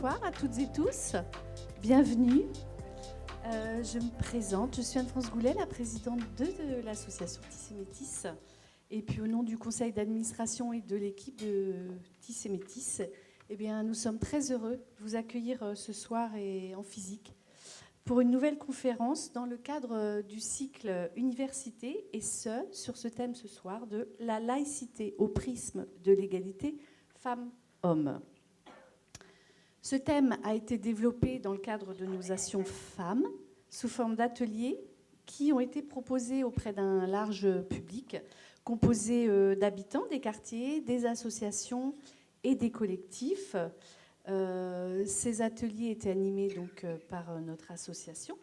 bonsoir à toutes et tous. Bienvenue. Je me présente, je suis Anne-France Goulet, la présidente de l'association Tissé Métis. Et puis au nom du conseil d'administration et de l'équipe de Tissé Métis, eh bien, nous sommes très heureux de vous accueillir ce soir et en physique pour une nouvelle conférence dans le cadre du cycle Université, et sur ce thème ce soir de la laïcité au prisme de l'égalité femmes-hommes. Ce thème a été développé dans le cadre de nos actions femmes sous forme d'ateliers qui ont été proposés auprès d'un large public composé d'habitants des quartiers, des associations et des collectifs. Ces ateliers étaient animés donc par notre association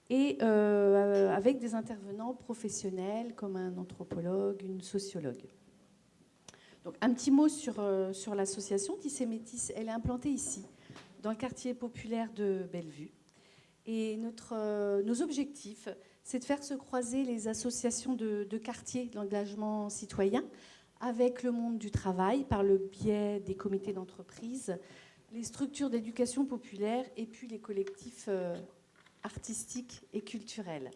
et avec des intervenants professionnels comme un anthropologue, une sociologue. Donc, un petit mot sur l'association Tissé Métis. Elle est implantée ici, dans le quartier populaire de Bellevue. Et nos objectifs, c'est de faire se croiser les associations de quartier d'engagement citoyen avec le monde du travail par le biais des comités d'entreprise, les structures d'éducation populaire et puis les collectifs artistiques et culturels.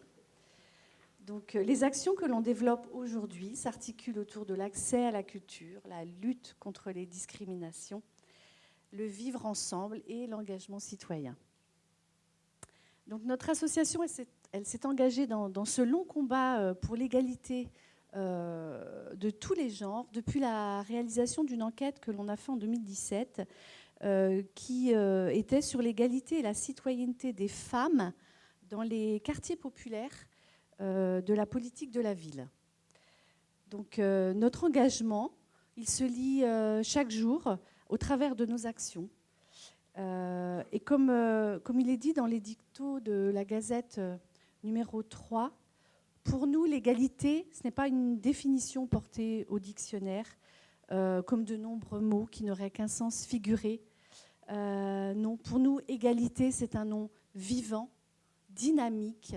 Donc, les actions que l'on développe aujourd'hui s'articulent autour de l'accès à la culture, la lutte contre les discriminations, le vivre ensemble et l'engagement citoyen. Donc, notre association, elle s'est engagée dans ce long combat pour l'égalité de tous les genres depuis la réalisation d'une enquête que l'on a faite en 2017 qui était sur l'égalité et la citoyenneté des femmes dans les quartiers populaires de la politique de la ville. Donc, notre engagement, il se lie chaque jour au travers de nos actions. Et comme il est dit dans l'édicto de la Gazette numéro 3, pour nous, l'égalité, ce n'est pas une définition portée au dictionnaire, comme de nombreux mots qui n'auraient qu'un sens figuré. Non, pour nous, égalité, c'est un nom vivant, dynamique,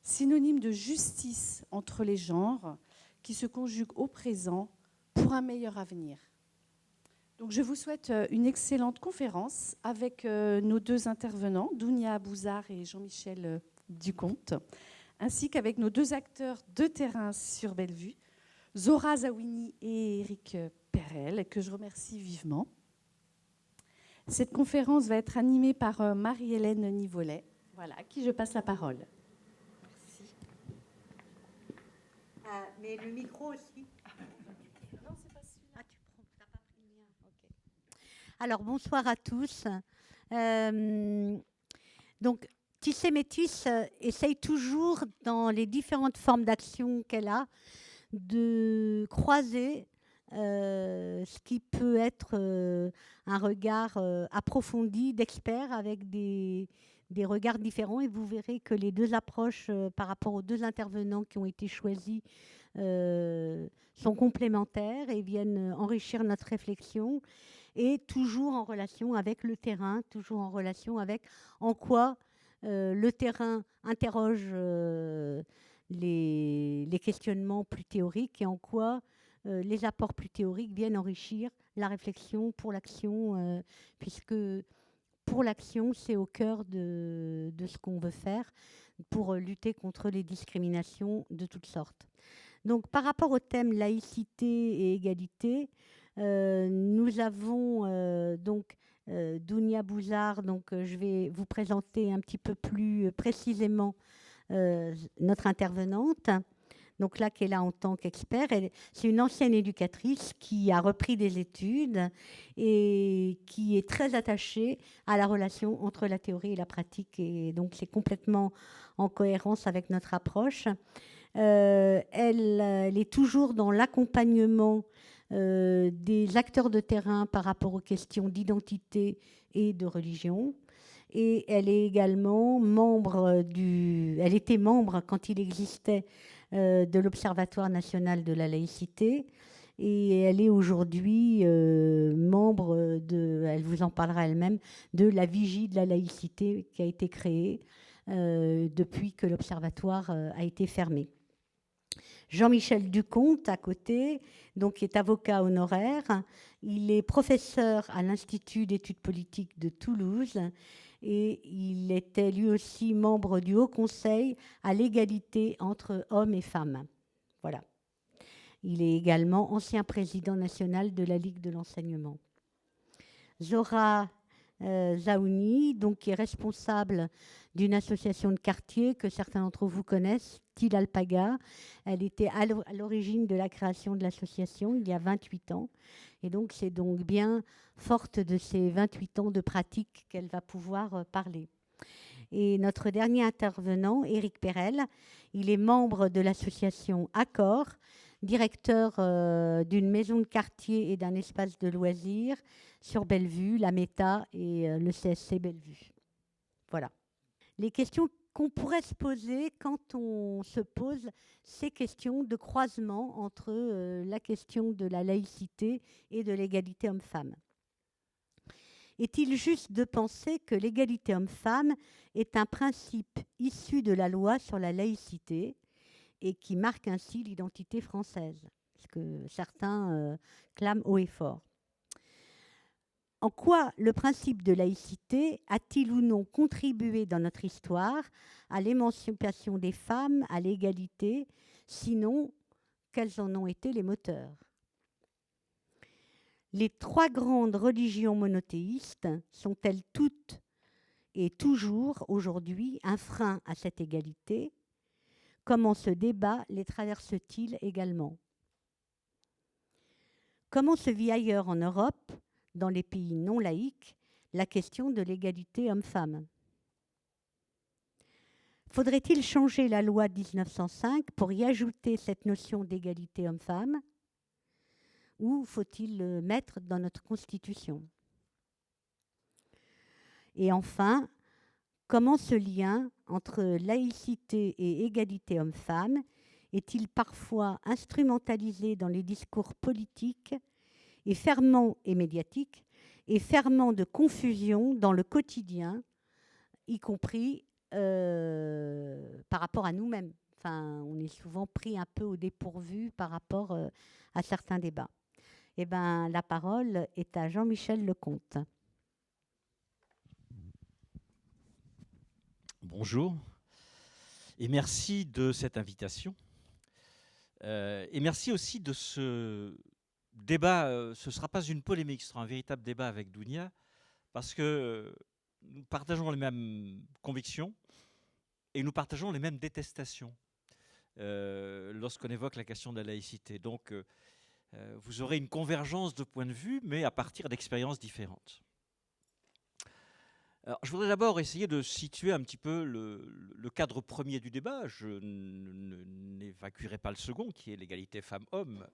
synonyme de justice entre les genres, qui se conjugue au présent pour un meilleur avenir. Donc, je vous souhaite une excellente conférence avec nos deux intervenants, Dounia Abouzar et Jean-Michel Ducomte, ainsi qu'avec nos deux acteurs de terrain sur Bellevue, Zora Zawini et Éric Perel, que je remercie vivement. Cette conférence va être animée par Marie-Hélène Nivolet, voilà, à qui je passe la parole. Merci. Mais le micro aussi. Non, c'est pas celui-là. Ah, t'as pas pris le mien. Ok. Alors, bonsoir à tous. Donc, Tissé Métis essaye toujours, dans les différentes formes d'action qu'elle a, de croiser ce qui peut être un regard approfondi d'experts avec des regards différents. Et vous verrez que les deux approches par rapport aux deux intervenants qui ont été choisis sont complémentaires et viennent enrichir notre réflexion, et toujours en relation avec le terrain, toujours en relation avec en quoi le terrain interroge les questionnements plus théoriques et en quoi les apports plus théoriques viennent enrichir la réflexion pour l'action, puisque pour l'action, c'est au cœur de ce qu'on veut faire pour lutter contre les discriminations de toutes sortes. Donc, par rapport au thème laïcité et égalité, nous avons donc Dounia Abouzar. Donc, je vais vous présenter un petit peu plus précisément notre intervenante. Donc là, qui est là en tant qu'expert. C'est une ancienne éducatrice qui a repris des études et qui est très attachée à la relation entre la théorie et la pratique. Et donc, c'est complètement en cohérence avec notre approche. Elle est toujours dans l'accompagnement des acteurs de terrain par rapport aux questions d'identité et de religion. Et elle est également membre elle était membre, quand il existait, de l'Observatoire national de la laïcité. Et elle est aujourd'hui membre elle vous en parlera elle-même, de la Vigie de la laïcité qui a été créée depuis que l'Observatoire a été fermé. Jean-Michel Ducomte, à côté, donc, qui est avocat honoraire. Il est professeur à l'Institut d'études politiques de Toulouse et il était lui aussi membre du Haut Conseil à l'égalité entre hommes et femmes. Voilà. Il est également ancien président national de la Ligue de l'enseignement. Zora Zaouni, donc, qui est responsable d'une association de quartier que certains d'entre vous connaissent, Til Alpaga. Elle était à l'origine de la création de l'association il y a 28 ans. Et donc, c'est donc bien forte de ces 28 ans de pratique qu'elle va pouvoir parler. Et notre dernier intervenant, Éric Perel, il est membre de l'association Accord, directeur d'une maison de quartier et d'un espace de loisirs sur Bellevue, la META et le CSC Bellevue. Voilà. Les questions qu'on pourrait se poser quand on se pose ces questions de croisement entre la question de la laïcité et de l'égalité homme-femme. Est-il juste de penser que l'égalité homme-femme est un principe issu de la loi sur la laïcité et qui marque ainsi l'identité française, ce que certains clament haut et fort? En quoi le principe de laïcité a-t-il ou non contribué dans notre histoire à l'émancipation des femmes, à l'égalité? Sinon, quels en ont été les moteurs? Les trois grandes religions monothéistes sont-elles toutes et toujours aujourd'hui un frein à cette égalité? Comment ce débat les traverse-t-il également? Comment se vit ailleurs en Europe, dans les pays non laïques, la question de l'égalité homme-femme? Faudrait-il changer la loi de 1905 pour y ajouter cette notion d'égalité homme-femme? Ou faut-il le mettre dans notre Constitution? Et enfin, comment ce lien entre laïcité et égalité homme-femme est-il parfois instrumentalisé dans les discours politiques et fermant et médiatiques et fermant de confusion dans le quotidien, y compris par rapport à nous-mêmes? Enfin, on est souvent pris un peu au dépourvu par rapport à certains débats. Eh bien, la parole est à Jean-Michel Lecomte. Bonjour et merci de cette invitation. Et merci aussi de ce débat. Ce ne sera pas une polémique, ce sera un véritable débat avec Dounia, parce que nous partageons les mêmes convictions et nous partageons les mêmes détestations lorsqu'on évoque la question de la laïcité. Donc, vous aurez une convergence de points de vue, mais à partir d'expériences différentes. Alors, je voudrais d'abord essayer de situer un petit peu le cadre premier du débat. Je n'évacuerai pas le second, qui est l'égalité femmes-hommes,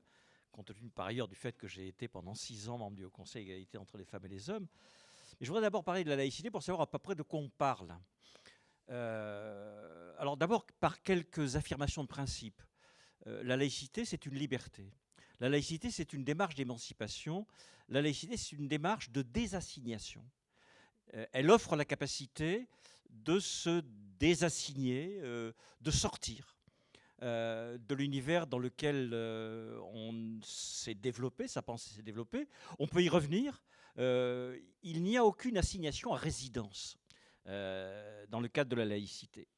compte tenu par ailleurs du fait que j'ai été pendant 6 ans membre du Haut Conseil d'égalité entre les femmes et les hommes. Mais je voudrais d'abord parler de la laïcité pour savoir à peu près de quoi on parle. Alors d'abord, par quelques affirmations de principe. La laïcité, c'est une liberté. La laïcité, c'est une démarche d'émancipation. La laïcité, c'est une démarche de désassignation. Elle offre la capacité de se désassigner, de sortir de l'univers dans lequel on s'est développé, sa pensée s'est développée. On peut y revenir. Il n'y a aucune assignation à résidence dans le cadre de la laïcité.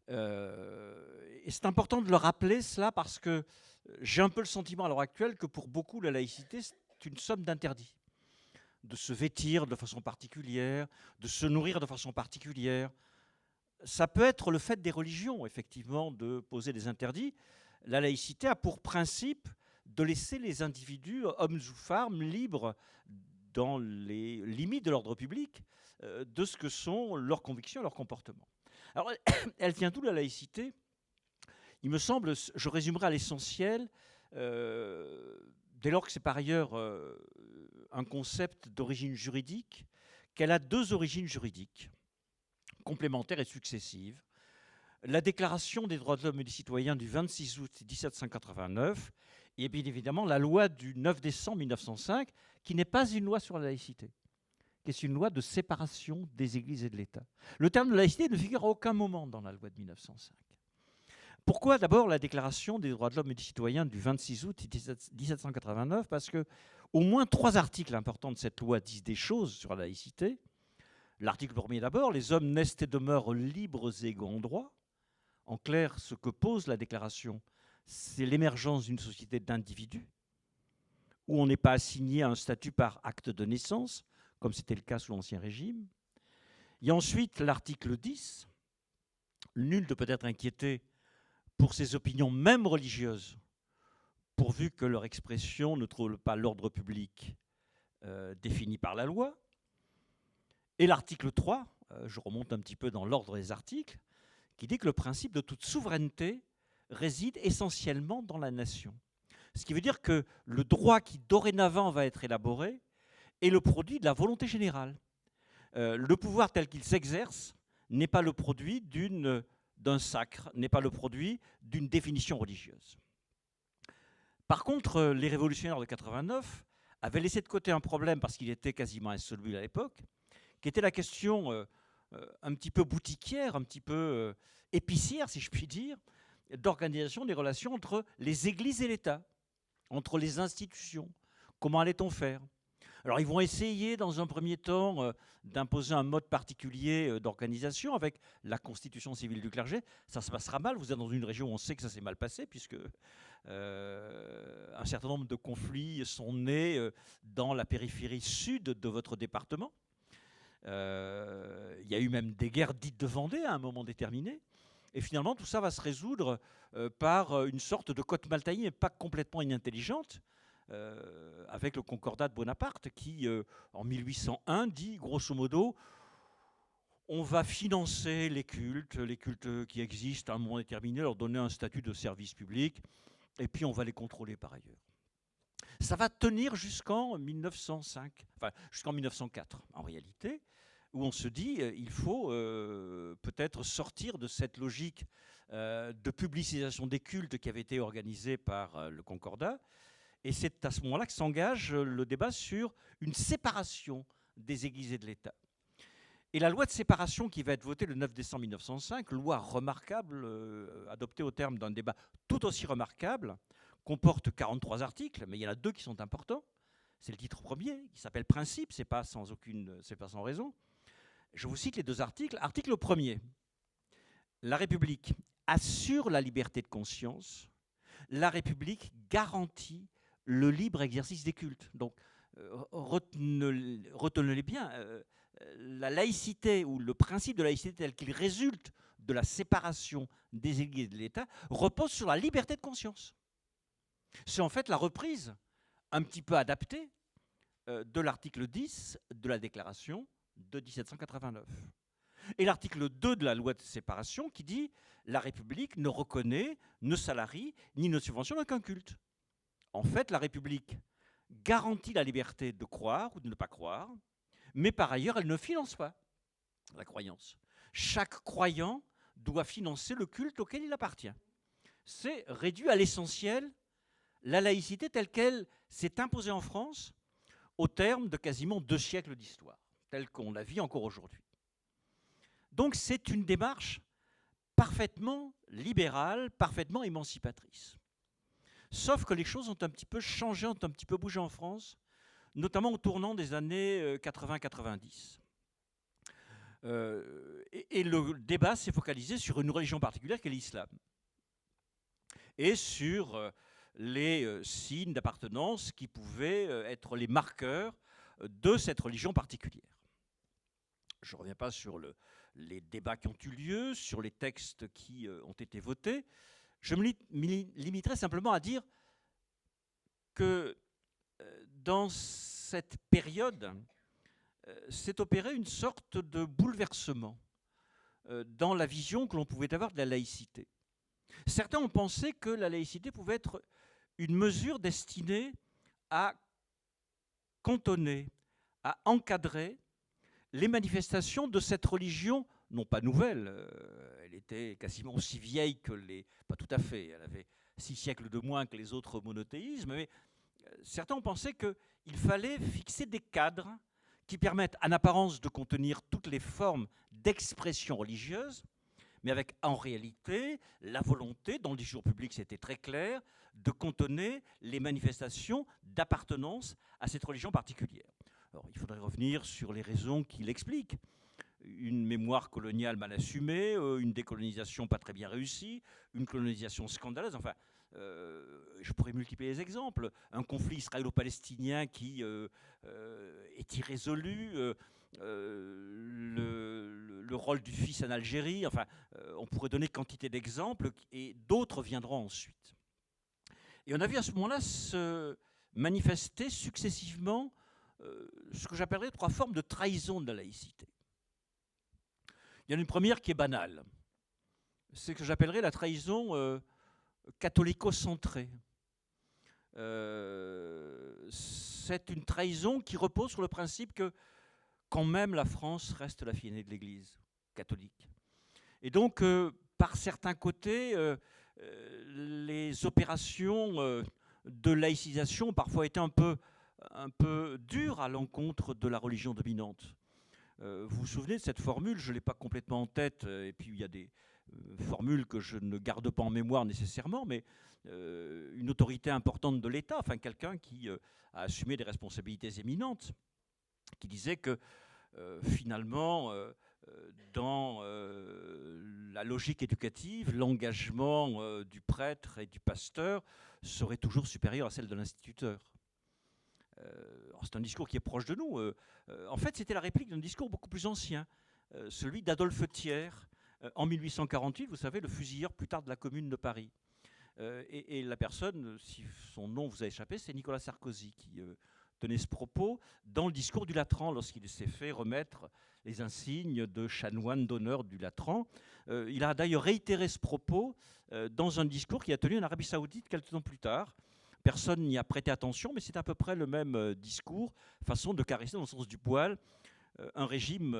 Et c'est important de le rappeler, cela, parce que j'ai un peu le sentiment à l'heure actuelle que pour beaucoup, la laïcité, c'est une somme d'interdits. De se vêtir de façon particulière, de se nourrir de façon particulière. Ça peut être le fait des religions, effectivement, de poser des interdits. La laïcité a pour principe de laisser les individus, hommes ou femmes, libres dans les limites de l'ordre public, de ce que sont leurs convictions et leurs comportements. Alors, elle tient d'où la laïcité? Il me semble, je résumerai à l'essentiel, dès lors que c'est par ailleurs un concept d'origine juridique, qu'elle a deux origines juridiques, complémentaires et successives. La Déclaration des droits de l'homme et des citoyens du 26 août 1789 et bien évidemment la loi du 9 décembre 1905, qui n'est pas une loi sur la laïcité, qui est une loi de séparation des églises et de l'État. Le terme de laïcité ne figure à aucun moment dans la loi de 1905. Pourquoi d'abord la Déclaration des droits de l'homme et du citoyen du 26 août 1789? Parce que au moins 3 articles importants de cette loi disent des choses sur la laïcité. L'article 1er d'abord, les hommes naissent et demeurent libres et égaux en droit. En clair, ce que pose la Déclaration, c'est l'émergence d'une société d'individus, où on n'est pas assigné à un statut par acte de naissance, comme c'était le cas sous l'Ancien Régime. Il y a ensuite l'article 10. Nul ne peut être inquiété pour ses opinions, même religieuses, pourvu que leur expression ne trouble pas l'ordre public défini par la loi. Et l'article 3, je remonte un petit peu dans l'ordre des articles, qui dit que le principe de toute souveraineté réside essentiellement dans la nation. Ce qui veut dire que le droit qui dorénavant va être élaboré est le produit de la volonté générale. Le pouvoir tel qu'il s'exerce n'est pas le produit d'un sacre, n'est pas le produit d'une définition religieuse. Par contre, les révolutionnaires de 89 avaient laissé de côté un problème, parce qu'il était quasiment insoluble à l'époque, qui était la question un petit peu boutiquière, un petit peu épicière, si je puis dire, d'organisation des relations entre les églises et l'État, entre les institutions. Comment allait-on faire? Alors ils vont essayer dans un premier temps d'imposer un mode particulier d'organisation avec la constitution civile du clergé. Ça se passera mal. Vous êtes dans une région où on sait que ça s'est mal passé, puisque un certain nombre de conflits sont nés dans la périphérie sud de votre département. Il y a eu même des guerres dites de Vendée à un moment déterminé. Et finalement, tout ça va se résoudre par une sorte de cote maltaïe, mais pas complètement inintelligente, avec le Concordat de Bonaparte qui, en 1801, dit grosso modo, on va financer les cultes qui existent à un moment déterminé, leur donner un statut de service public, et puis on va les contrôler par ailleurs. Ça va tenir jusqu'en 1905, enfin jusqu'en 1904 en réalité, où on se dit il faut peut-être sortir de cette logique de publicisation des cultes qui avait été organisée par le Concordat. Et c'est à ce moment-là que s'engage le débat sur une séparation des églises et de l'État. Et la loi de séparation qui va être votée le 9 décembre 1905, loi remarquable, adoptée au terme d'un débat tout aussi remarquable, comporte 43 articles, mais il y en a 2 qui sont importants. C'est le titre premier, qui s'appelle « Principe », c'est pas sans raison. Je vous cite les 2 articles. Article 1er. La République assure la liberté de conscience. La République garantit le libre exercice des cultes. Donc, retenez-les bien. La laïcité, ou le principe de laïcité tel qu'il résulte de la séparation des églises et de l'État, repose sur la liberté de conscience. C'est en fait la reprise, un petit peu adaptée, de l'article 10 de la Déclaration de 1789. Et l'article 2 de la loi de séparation qui dit « La République ne reconnaît, ne salarie, ni ne subventionne aucun culte ». En fait, la République garantit la liberté de croire ou de ne pas croire, mais par ailleurs, elle ne finance pas la croyance. Chaque croyant doit financer le culte auquel il appartient. C'est réduit à l'essentiel la laïcité telle qu'elle s'est imposée en France au terme de quasiment 2 siècles d'histoire, telle qu'on la vit encore aujourd'hui. Donc c'est une démarche parfaitement libérale, parfaitement émancipatrice. Sauf que les choses ont un petit peu changé, ont un petit peu bougé en France, notamment au tournant des années 80-90. Et le débat s'est focalisé sur une religion particulière qui est l'islam. Et sur les signes d'appartenance qui pouvaient être les marqueurs de cette religion particulière. Je ne reviens pas sur les débats qui ont eu lieu, sur les textes qui ont été votés. Je me limiterai simplement à dire que dans cette période, s'est opéré une sorte de bouleversement dans la vision que l'on pouvait avoir de la laïcité. Certains ont pensé que la laïcité pouvait être une mesure destinée à cantonner, à encadrer les manifestations de cette religion, non pas nouvelle, elle était quasiment aussi vieille que les... Pas tout à fait, elle avait 6 siècles de moins que les autres monothéismes, mais certains ont pensé qu'il fallait fixer des cadres qui permettent en apparence de contenir toutes les formes d'expression religieuse, mais avec en réalité la volonté, dans le discours public c'était très clair, de cantonner les manifestations d'appartenance à cette religion particulière. Alors, il faudrait revenir sur les raisons qui l'expliquent. Une mémoire coloniale mal assumée, une décolonisation pas très bien réussie, une colonisation scandaleuse, enfin, je pourrais multiplier les exemples. Un conflit israélo-palestinien qui est irrésolu, le rôle du fils en Algérie, enfin, on pourrait donner quantité d'exemples et d'autres viendront ensuite. Et on a vu à ce moment-là se manifester successivement ce que j'appellerais 3 formes de trahison de la laïcité. Il y en a une première qui est banale. C'est ce que j'appellerais la trahison catholico-centrée. C'est une trahison qui repose sur le principe que quand même la France reste la fille aînée de l'Église catholique. Et donc, par certains côtés, les opérations de laïcisation ont parfois été un peu dures à l'encontre de la religion dominante. Vous vous souvenez de cette formule, je ne l'ai pas complètement en tête, et puis il y a des formules que je ne garde pas en mémoire nécessairement, mais une autorité importante de l'État, enfin quelqu'un qui a assumé des responsabilités éminentes, qui disait que finalement, dans la logique éducative, l'engagement du prêtre et du pasteur serait toujours supérieur à celle de l'instituteur. C'est un discours qui est proche de nous. En fait, c'était la réplique d'un discours beaucoup plus ancien, celui d'Adolphe Thiers, en 1848, vous savez, le fusilleur plus tard de la Commune de Paris. Et la personne, si son nom vous a échappé, c'est Nicolas Sarkozy qui tenait ce propos dans le discours du Latran, lorsqu'il s'est fait remettre les insignes de chanoine d'honneur du Latran. Il a d'ailleurs réitéré ce propos dans un discours qu'il a tenu en Arabie Saoudite quelques temps plus tard. Personne n'y a prêté attention, mais c'est à peu près le même discours, façon de caresser dans le sens du poil un régime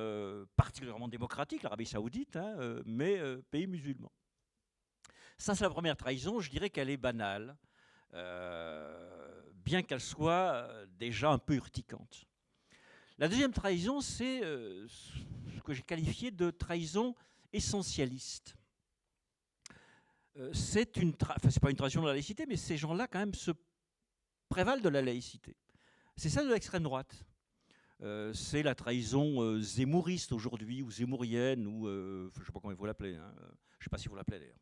particulièrement démocratique, l'Arabie Saoudite, hein, mais pays musulman. Ça, c'est la première trahison. Je dirais qu'elle est banale, bien qu'elle soit déjà un peu urticante. La deuxième trahison, c'est ce que j'ai qualifié de trahison essentialiste. C'est pas une trahison de la laïcité, mais ces gens-là, quand même, se prévalent de la laïcité. C'est celle de l'extrême droite. C'est la trahison zémouriste aujourd'hui, ou zémourienne, ou je ne sais pas comment il faut l'appeler, hein, je ne sais pas si vous l'appelez d'ailleurs.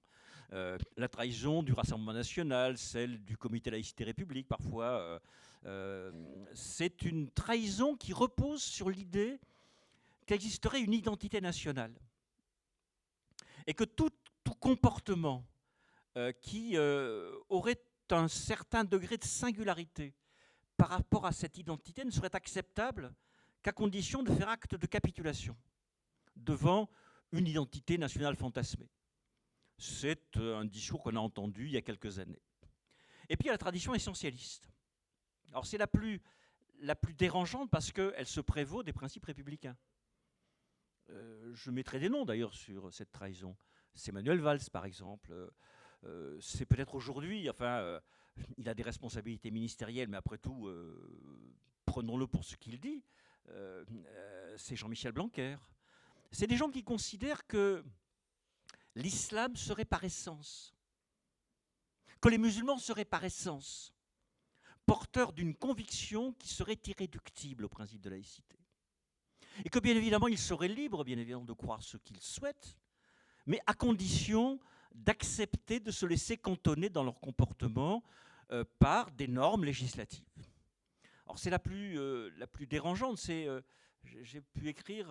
La trahison du Rassemblement national, celle du Comité laïcité république parfois. C'est une trahison qui repose sur l'idée qu'existerait une identité nationale. Et que tout comportement qui aurait un certain degré de singularité par rapport à cette identité ne serait acceptable qu'à condition de faire acte de capitulation devant une identité nationale fantasmée. C'est un discours qu'on a entendu il y a quelques années. Et puis il y a la tradition essentialiste. Alors c'est la plus dérangeante parce qu'elle se prévaut des principes républicains. Je mettrai des noms d'ailleurs sur cette trahison. C'est Manuel Valls par exemple. C'est peut-être aujourd'hui, enfin, il a des responsabilités ministérielles, mais après tout, prenons-le pour ce qu'il dit. C'est Jean-Michel Blanquer. C'est des gens qui considèrent que l'islam serait par essence, que les musulmans seraient par essence porteurs d'une conviction qui serait irréductible au principe de laïcité. Et que bien évidemment, ils seraient libres, bien évidemment, de croire ce qu'ils souhaitent, mais à condition d'accepter de se laisser cantonner dans leur comportement par des normes législatives. Alors c'est la plus dérangeante. J'ai pu écrire,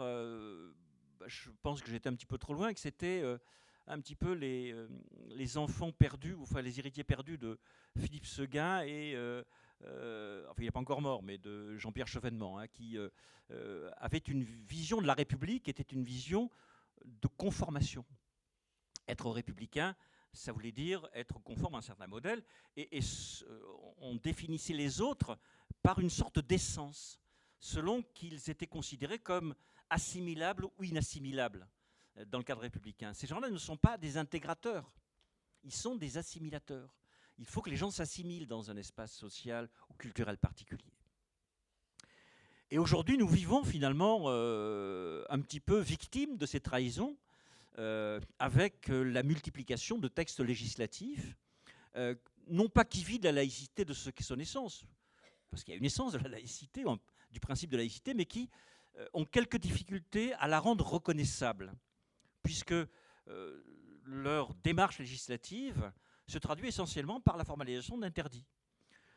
je pense que j'étais un petit peu trop loin, que c'était un petit peu les enfants perdus, enfin les héritiers perdus de Philippe Séguin et, enfin il n'est pas encore mort, mais de Jean-Pierre Chevènement, hein, qui avait une vision de la République qui était une vision de conformation. Être républicain, ça voulait dire être conforme à un certain modèle, et on définissait les autres par une sorte d'essence, selon qu'ils étaient considérés comme assimilables ou inassimilables dans le cadre républicain. Ces gens-là ne sont pas des intégrateurs, ils sont des assimilateurs. Il faut que les gens s'assimilent dans un espace social ou culturel particulier. Et aujourd'hui, nous vivons finalement un petit peu victimes de ces trahisons, avec la multiplication de textes législatifs, non pas qui vident la laïcité de ce qu'est son essence, parce qu'il y a une essence de la laïcité, du principe de laïcité, mais qui ont quelques difficultés à la rendre reconnaissable, puisque leur démarche législative se traduit essentiellement par la formalisation d'interdits.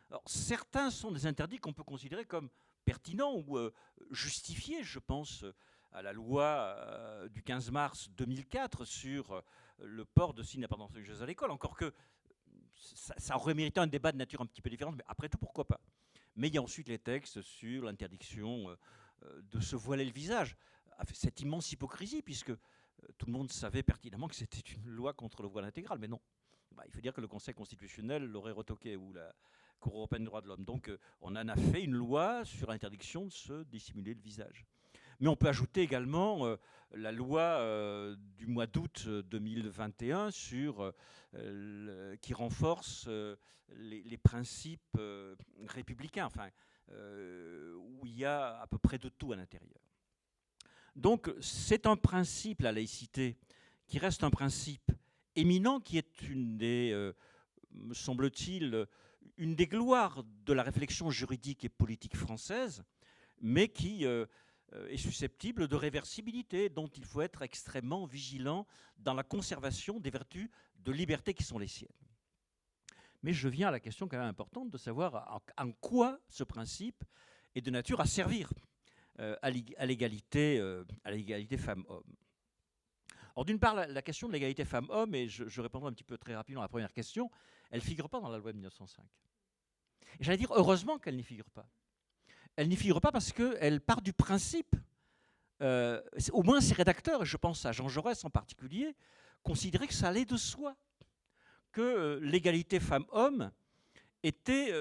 Alors, certains sont des interdits qu'on peut considérer comme pertinents ou justifiés. Je pense à la loi du 15 mars 2004 sur le port de signes d'appartenance religieuse à l'école, encore que ça aurait mérité un débat de nature un petit peu différente, mais après tout, pourquoi pas. Mais il y a ensuite les textes sur l'interdiction de se voiler le visage. Cette immense hypocrisie, puisque tout le monde savait pertinemment que c'était une loi contre le voile intégral, mais non. Il faut dire que le Conseil constitutionnel l'aurait retoqué, ou la Cour européenne des droits de l'homme. Donc on en a fait une loi sur l'interdiction de se dissimuler le visage. Mais on peut ajouter également la loi du mois d'août 2021 qui renforce les principes républicains, enfin, où il y a à peu près de tout à l'intérieur. Donc c'est un principe, la laïcité, qui reste un principe éminent, qui est une des, me semble-t-il, une des gloires de la réflexion juridique et politique française, mais qui est susceptible de réversibilité, dont il faut être extrêmement vigilant dans la conservation des vertus de liberté qui sont les siennes. Mais je viens à la question quand même importante de savoir en quoi ce principe est de nature à servir à l'égalité femmes-hommes. Alors d'une part, la question de l'égalité femmes-hommes, et je répondrai un petit peu très rapidement à la première question, elle ne figure pas dans la loi de 1905. Et j'allais dire heureusement qu'elle n'y figure pas. Elle n'y figure pas parce qu'elle part du principe, au moins ses rédacteurs, et je pense à Jean Jaurès en particulier, considéraient que ça allait de soi, que l'égalité femmes-hommes était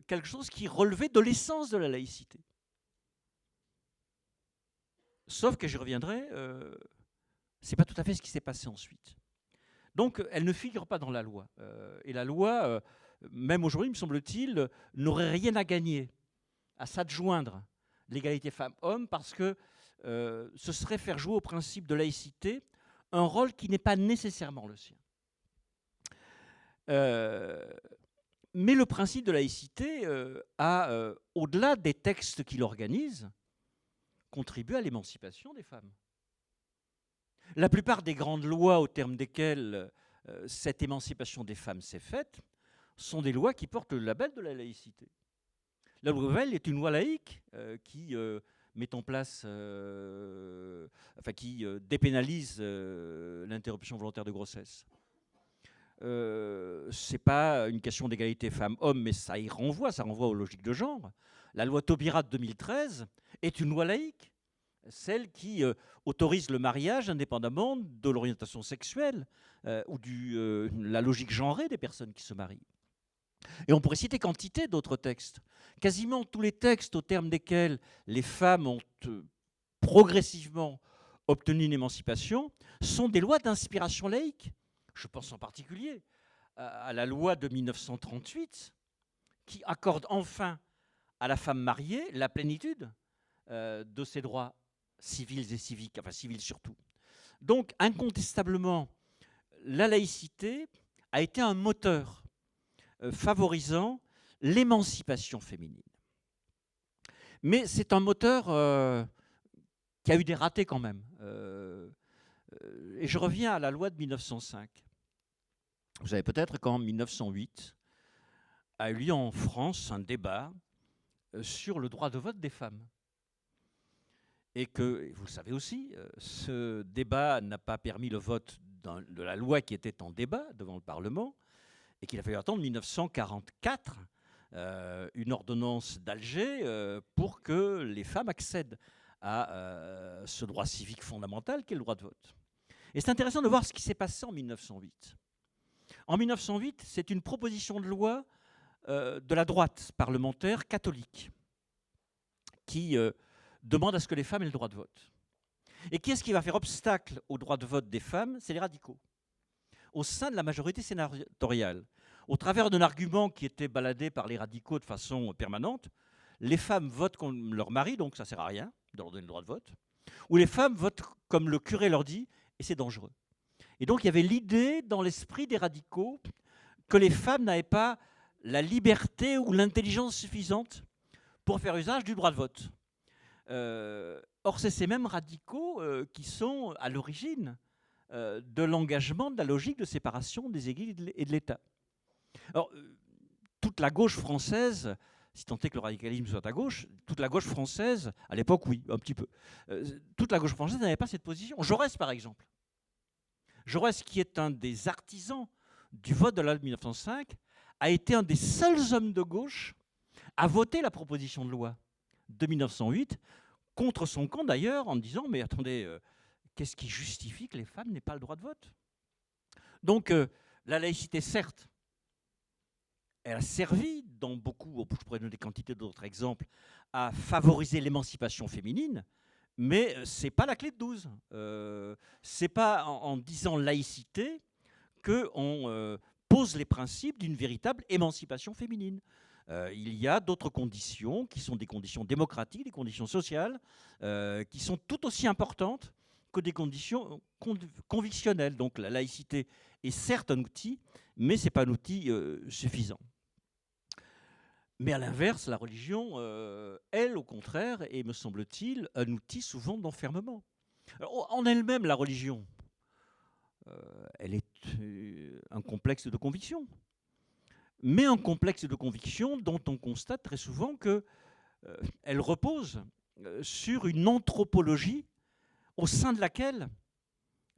quelque chose qui relevait de l'essence de la laïcité. Sauf que j'y reviendrai, ce n'est pas tout à fait ce qui s'est passé ensuite. Donc elle ne figure pas dans la loi. Et la loi, même aujourd'hui, me semble-t-il, n'aurait rien à gagner à s'adjoindre l'égalité femmes-hommes, parce que ce serait faire jouer au principe de laïcité un rôle qui n'est pas nécessairement le sien. Mais le principe de laïcité a, au-delà des textes qui l'organisent, contribué à l'émancipation des femmes. La plupart des grandes lois au terme desquelles cette émancipation des femmes s'est faite sont des lois qui portent le label de la laïcité. La loi Veil est une loi laïque qui met en place, qui dépénalise l'interruption volontaire de grossesse. C'est pas une question d'égalité femmes-hommes, mais ça y renvoie, ça renvoie aux logiques de genre. La loi Taubira de 2013 est une loi laïque, celle qui autorise le mariage indépendamment de l'orientation sexuelle ou la logique genrée des personnes qui se marient. Et on pourrait citer quantité d'autres textes. Quasiment tous les textes au terme desquels les femmes ont progressivement obtenu une émancipation sont des lois d'inspiration laïque. Je pense en particulier à la loi de 1938 qui accorde enfin à la femme mariée la plénitude de ses droits civils et civiques, enfin civils surtout. Donc incontestablement, la laïcité a été un moteur favorisant l'émancipation féminine. Mais c'est un moteur qui a eu des ratés quand même. Et je reviens à la loi de 1905. Vous savez peut-être qu'en 1908 a eu lieu en France un débat sur le droit de vote des femmes. Et que, vous le savez aussi, ce débat n'a pas permis le vote de la loi qui était en débat devant le Parlement, et qu'il a fallu attendre 1944, une ordonnance d'Alger, pour que les femmes accèdent à ce droit civique fondamental qu'est le droit de vote. Et c'est intéressant de voir ce qui s'est passé en 1908. En 1908, c'est une proposition de loi de la droite parlementaire catholique qui demande à ce que les femmes aient le droit de vote. Et qui est-ce qui va faire obstacle au droit de vote des femmes? C'est les radicaux. Au sein de la majorité sénatoriale, au travers d'un argument qui était baladé par les radicaux de façon permanente, les femmes votent comme leur mari, donc ça ne sert à rien de leur donner le droit de vote, ou les femmes votent comme le curé leur dit, et c'est dangereux. Et donc il y avait l'idée dans l'esprit des radicaux que les femmes n'avaient pas la liberté ou l'intelligence suffisante pour faire usage du droit de vote. Or, c'est ces mêmes radicaux qui sont à l'origine de l'engagement de la logique de séparation des Églises et de l'État. Alors, toute la gauche française, si tant est que le radicalisme soit à gauche, toute la gauche française, à l'époque, oui, un petit peu, toute la gauche française n'avait pas cette position. Jaurès, par exemple. Jaurès, qui est un des artisans du vote de la loi de 1905, a été un des seuls hommes de gauche à voter la proposition de loi de 1908, contre son camp d'ailleurs, en disant « mais attendez, qu'est-ce qui justifie que les femmes n'aient pas le droit de vote ?» Donc la laïcité, certes, elle a servi dans beaucoup, je pourrais donner des quantités d'autres exemples, à favoriser l'émancipation féminine, mais ce n'est pas la clé de 12. Ce n'est pas en disant laïcité qu'on pose les principes d'une véritable émancipation féminine. Il y a d'autres conditions qui sont des conditions démocratiques, des conditions sociales, qui sont tout aussi importantes que des conditions convictionnelles. Donc la laïcité est certes un outil, mais ce n'est pas un outil suffisant. Mais à l'inverse, la religion, elle, au contraire, est, me semble-t-il, un outil souvent d'enfermement. En elle-même, la religion, elle est un complexe de conviction. Mais un complexe de conviction dont on constate très souvent qu'elle repose sur une anthropologie au sein de laquelle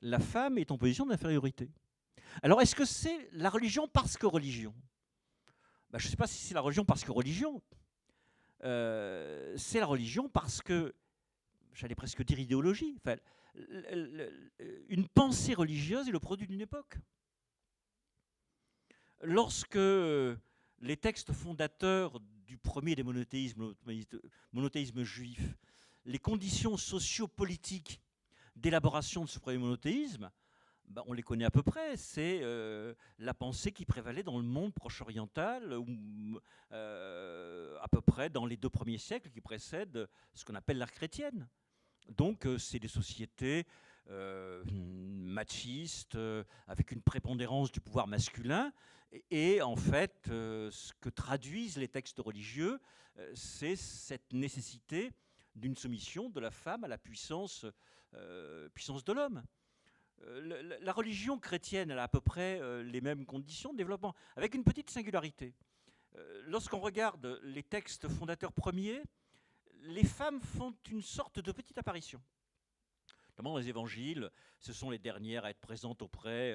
la femme est en position d'infériorité. Alors, est-ce que c'est la religion parce que religion ? Je ne sais pas si c'est la religion parce que religion. C'est la religion parce que, j'allais presque dire idéologie. Enfin, une pensée religieuse est le produit d'une époque. Lorsque les textes fondateurs du premier des monothéismes, monothéisme juif, les conditions sociopolitiques d'élaboration de ce premier monothéisme, on les connaît à peu près. C'est la pensée qui prévalait dans le monde proche-oriental, à peu près dans les 2 premiers siècles qui précèdent ce qu'on appelle l'ère chrétienne. Donc c'est des sociétés machistes, avec une prépondérance du pouvoir masculin. Et en fait, ce que traduisent les textes religieux, c'est cette nécessité d'une soumission de la femme à la puissance de l'homme. La religion chrétienne, elle a à peu près les mêmes conditions de développement, avec une petite singularité. Lorsqu'on regarde les textes fondateurs premiers, les femmes font une sorte de petite apparition. Notamment dans les évangiles, ce sont les dernières à être présentes auprès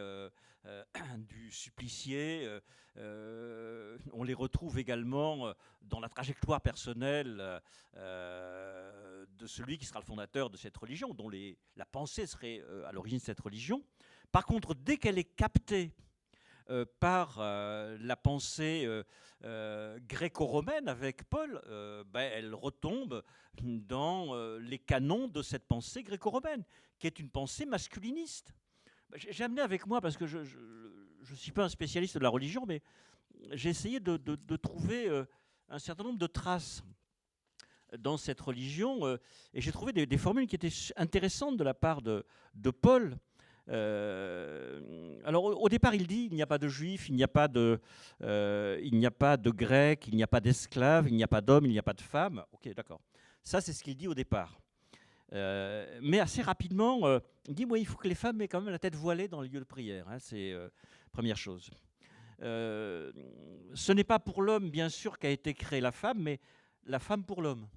du supplicié. On les retrouve également dans la trajectoire personnelle de celui qui sera le fondateur de cette religion, dont la pensée serait à l'origine de cette religion. Par contre, dès qu'elle est captée par la pensée gréco-romaine avec Paul, elle retombe dans les canons de cette pensée gréco-romaine, qui est une pensée masculiniste. J'ai amené avec moi, parce que je ne suis pas un spécialiste de la religion, mais j'ai essayé de trouver un certain nombre de traces dans cette religion, et j'ai trouvé des formules qui étaient intéressantes de la part de Paul. Alors au départ il dit il n'y a pas de juifs, il n'y a pas de grecs, il n'y a pas d'esclaves, il n'y a pas d'hommes, il n'y a pas de femmes. Ok, d'accord. Ça c'est ce qu'il dit au départ. Mais assez rapidement, il dit il faut que les femmes aient quand même la tête voilée dans les lieux de prière. Hein, c'est première chose. Ce n'est pas pour l'homme bien sûr qu'a été créée la femme, mais la femme pour l'homme.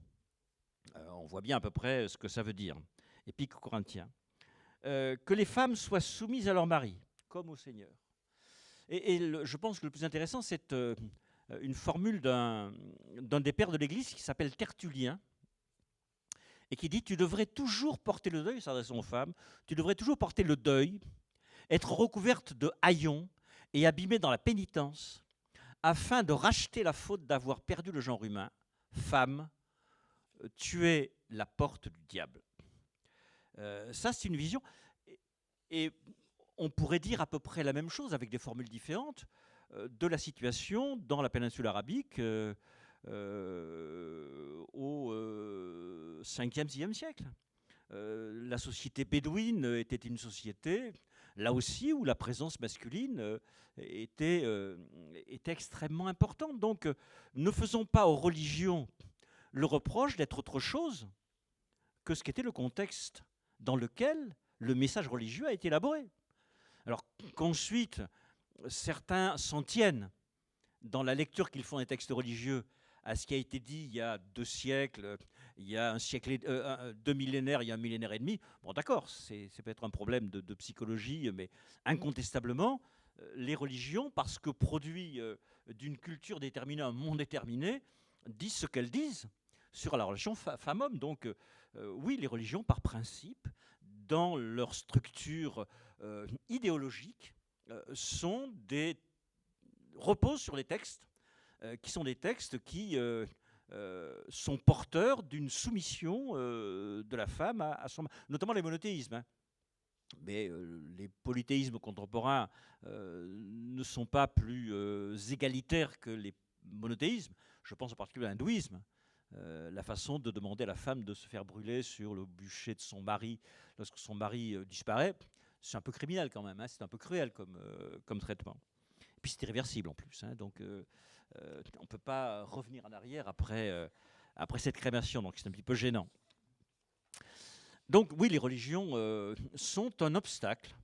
On voit bien à peu près ce que ça veut dire. Épître aux Corinthiens. Que les femmes soient soumises à leur mari, comme au Seigneur. Je pense que le plus intéressant, c'est une formule d'un des pères de l'Église qui s'appelle Tertullien, et qui dit « Tu devrais toujours porter le deuil », s'adressant aux femmes, « tu devrais toujours porter le deuil, être recouverte de haillons et abîmée dans la pénitence, afin de racheter la faute d'avoir perdu le genre humain. Femme, tu es la porte du diable. » Ça, c'est une vision. Et on pourrait dire à peu près la même chose, avec des formules différentes, de la situation dans la péninsule arabique au 5e, 6e siècle. la société bédouine était une société, là aussi, où la présence masculine était extrêmement importante. Donc, ne faisons pas aux religions le reproche d'être autre chose que ce qu'était le contexte dans lequel le message religieux a été élaboré. Alors qu'ensuite, certains s'en tiennent dans la lecture qu'ils font des textes religieux à ce qui a été dit il y a 2 siècles, il y a 2 millénaires, il y a 1 millénaire et demi. Bon, d'accord, c'est peut-être un problème de psychologie, mais incontestablement, les religions, parce que produits d'une culture déterminée, un monde déterminé, disent ce qu'elles disent sur la relation femme-homme. Donc, oui, les religions, par principe, dans leur structure idéologique, reposent sur les textes qui sont des textes qui sont porteurs d'une soumission de la femme à son mari, notamment les monothéismes. Hein. Mais les polythéismes contemporains ne sont pas plus égalitaires que les monothéismes. Je pense en particulier à l'hindouisme. La façon de demander à la femme de se faire brûler sur le bûcher de son mari lorsque son mari disparaît, c'est un peu criminel quand même, hein, c'est un peu cruel comme traitement. Et puis c'est irréversible en plus, hein, donc on ne peut pas revenir en arrière après cette crémation, donc c'est un petit peu gênant. Donc oui, les religions sont un obstacle,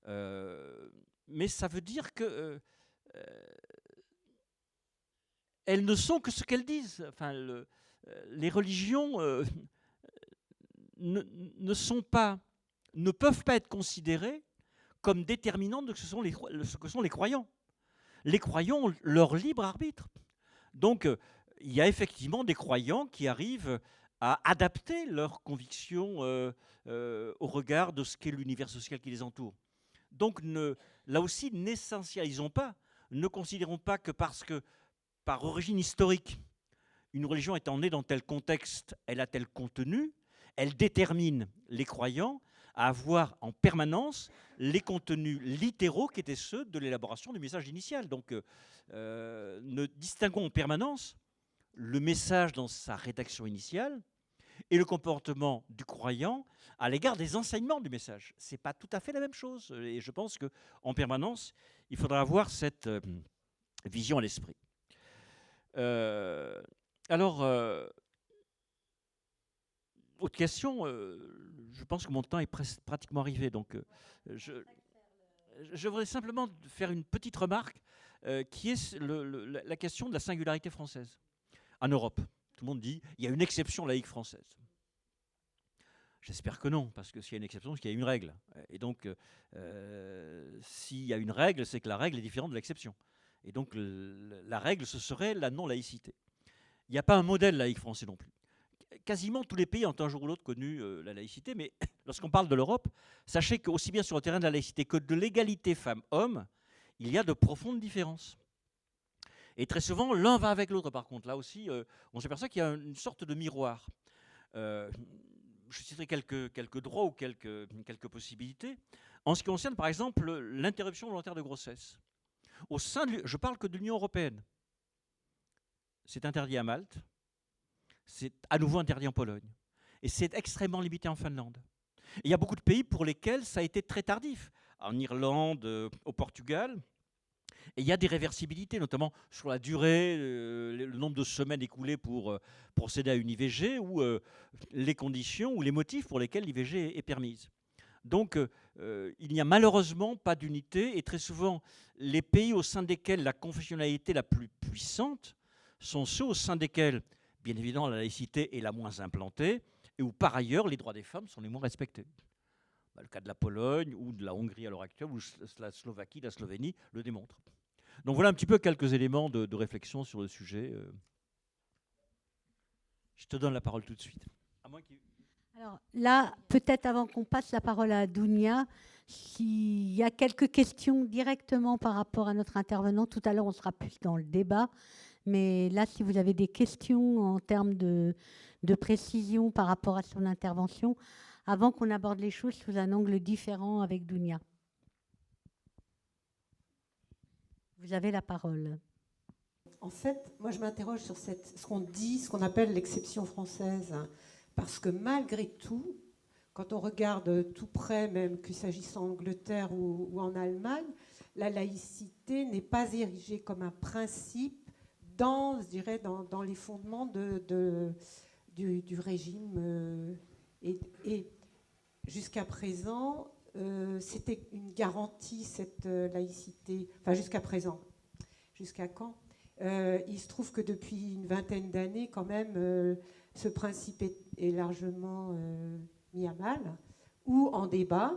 mais ça veut dire que elles ne sont que ce qu'elles disent. Enfin, les religions ne peuvent pas être considérées comme déterminantes de ce que sont les croyants. Les croyants ont leur libre arbitre. Donc, il y a effectivement des croyants qui arrivent à adapter leurs convictions au regard de ce qu'est l'univers social qui les entoure. Donc, là aussi, n'essentialisons pas, ne considérons pas que parce que, par origine historique, une religion étant née dans tel contexte, elle a tel contenu, elle détermine les croyants à avoir en permanence les contenus littéraux qui étaient ceux de l'élaboration du message initial. Donc, ne distinguons en permanence le message dans sa rédaction initiale et le comportement du croyant à l'égard des enseignements du message. Ce n'est pas tout à fait la même chose. Et je pense qu'en permanence, il faudra avoir cette vision à l'esprit. Autre question, je pense que mon temps est pratiquement arrivé, donc je voudrais simplement faire une petite remarque qui est la question de la singularité française en Europe. Tout le monde dit il y a une exception laïque française. J'espère que non, parce que s'il y a une exception, c'est qu'il y a une règle. Et donc, s'il y a une règle, c'est que la règle est différente de l'exception. Et donc, la règle, ce serait la non-laïcité. Il n'y a pas un modèle laïque français non plus. Quasiment tous les pays ont un jour ou l'autre connu la laïcité, mais lorsqu'on parle de l'Europe, sachez qu'aussi bien sur le terrain de la laïcité que de l'égalité femmes-hommes, il y a de profondes différences. Et très souvent, l'un va avec l'autre. Par contre, là aussi, on s'aperçoit qu'il y a une sorte de miroir. Je citerai quelques droits ou quelques possibilités. En ce qui concerne, par exemple, l'interruption volontaire de grossesse. Je parle que de l'Union européenne. C'est interdit à Malte. C'est à nouveau interdit en Pologne. Et c'est extrêmement limité en Finlande. Et il y a beaucoup de pays pour lesquels ça a été très tardif. En Irlande, au Portugal. Et il y a des réversibilités, notamment sur la durée, le nombre de semaines écoulées pour procéder à une IVG ou les conditions ou les motifs pour lesquels l'IVG est permise. Donc, il n'y a malheureusement pas d'unité. Et très souvent, les pays au sein desquels la confessionnalité la plus puissante sont ceux au sein desquels, bien évidemment, la laïcité est la moins implantée et où, par ailleurs, les droits des femmes sont les moins respectés. Le cas de la Pologne ou de la Hongrie à l'heure actuelle, ou la Slovaquie, la Slovénie le démontrent. Donc voilà un petit peu quelques éléments de réflexion sur le sujet. Je te donne la parole tout de suite. Alors là, peut-être avant qu'on passe la parole à Dounia, s'il y a quelques questions directement par rapport à notre intervenant, tout à l'heure on sera plus dans le débat, mais là si vous avez des questions en termes de précision par rapport à son intervention, avant qu'on aborde les choses sous un angle différent avec Dounia. Vous avez la parole. En fait, moi je m'interroge sur ce qu'on dit, ce qu'on appelle l'exception française. Parce que malgré tout, quand on regarde tout près, même qu'il s'agisse en Angleterre ou en Allemagne, la laïcité n'est pas érigée comme un principe dans, je dirais, dans les fondements du régime. Et jusqu'à présent, c'était une garantie, cette laïcité. Enfin, jusqu'à présent. Jusqu'à quand ? Il se trouve que depuis une vingtaine d'années, quand même, ce principe est largement mis à mal ou en débat,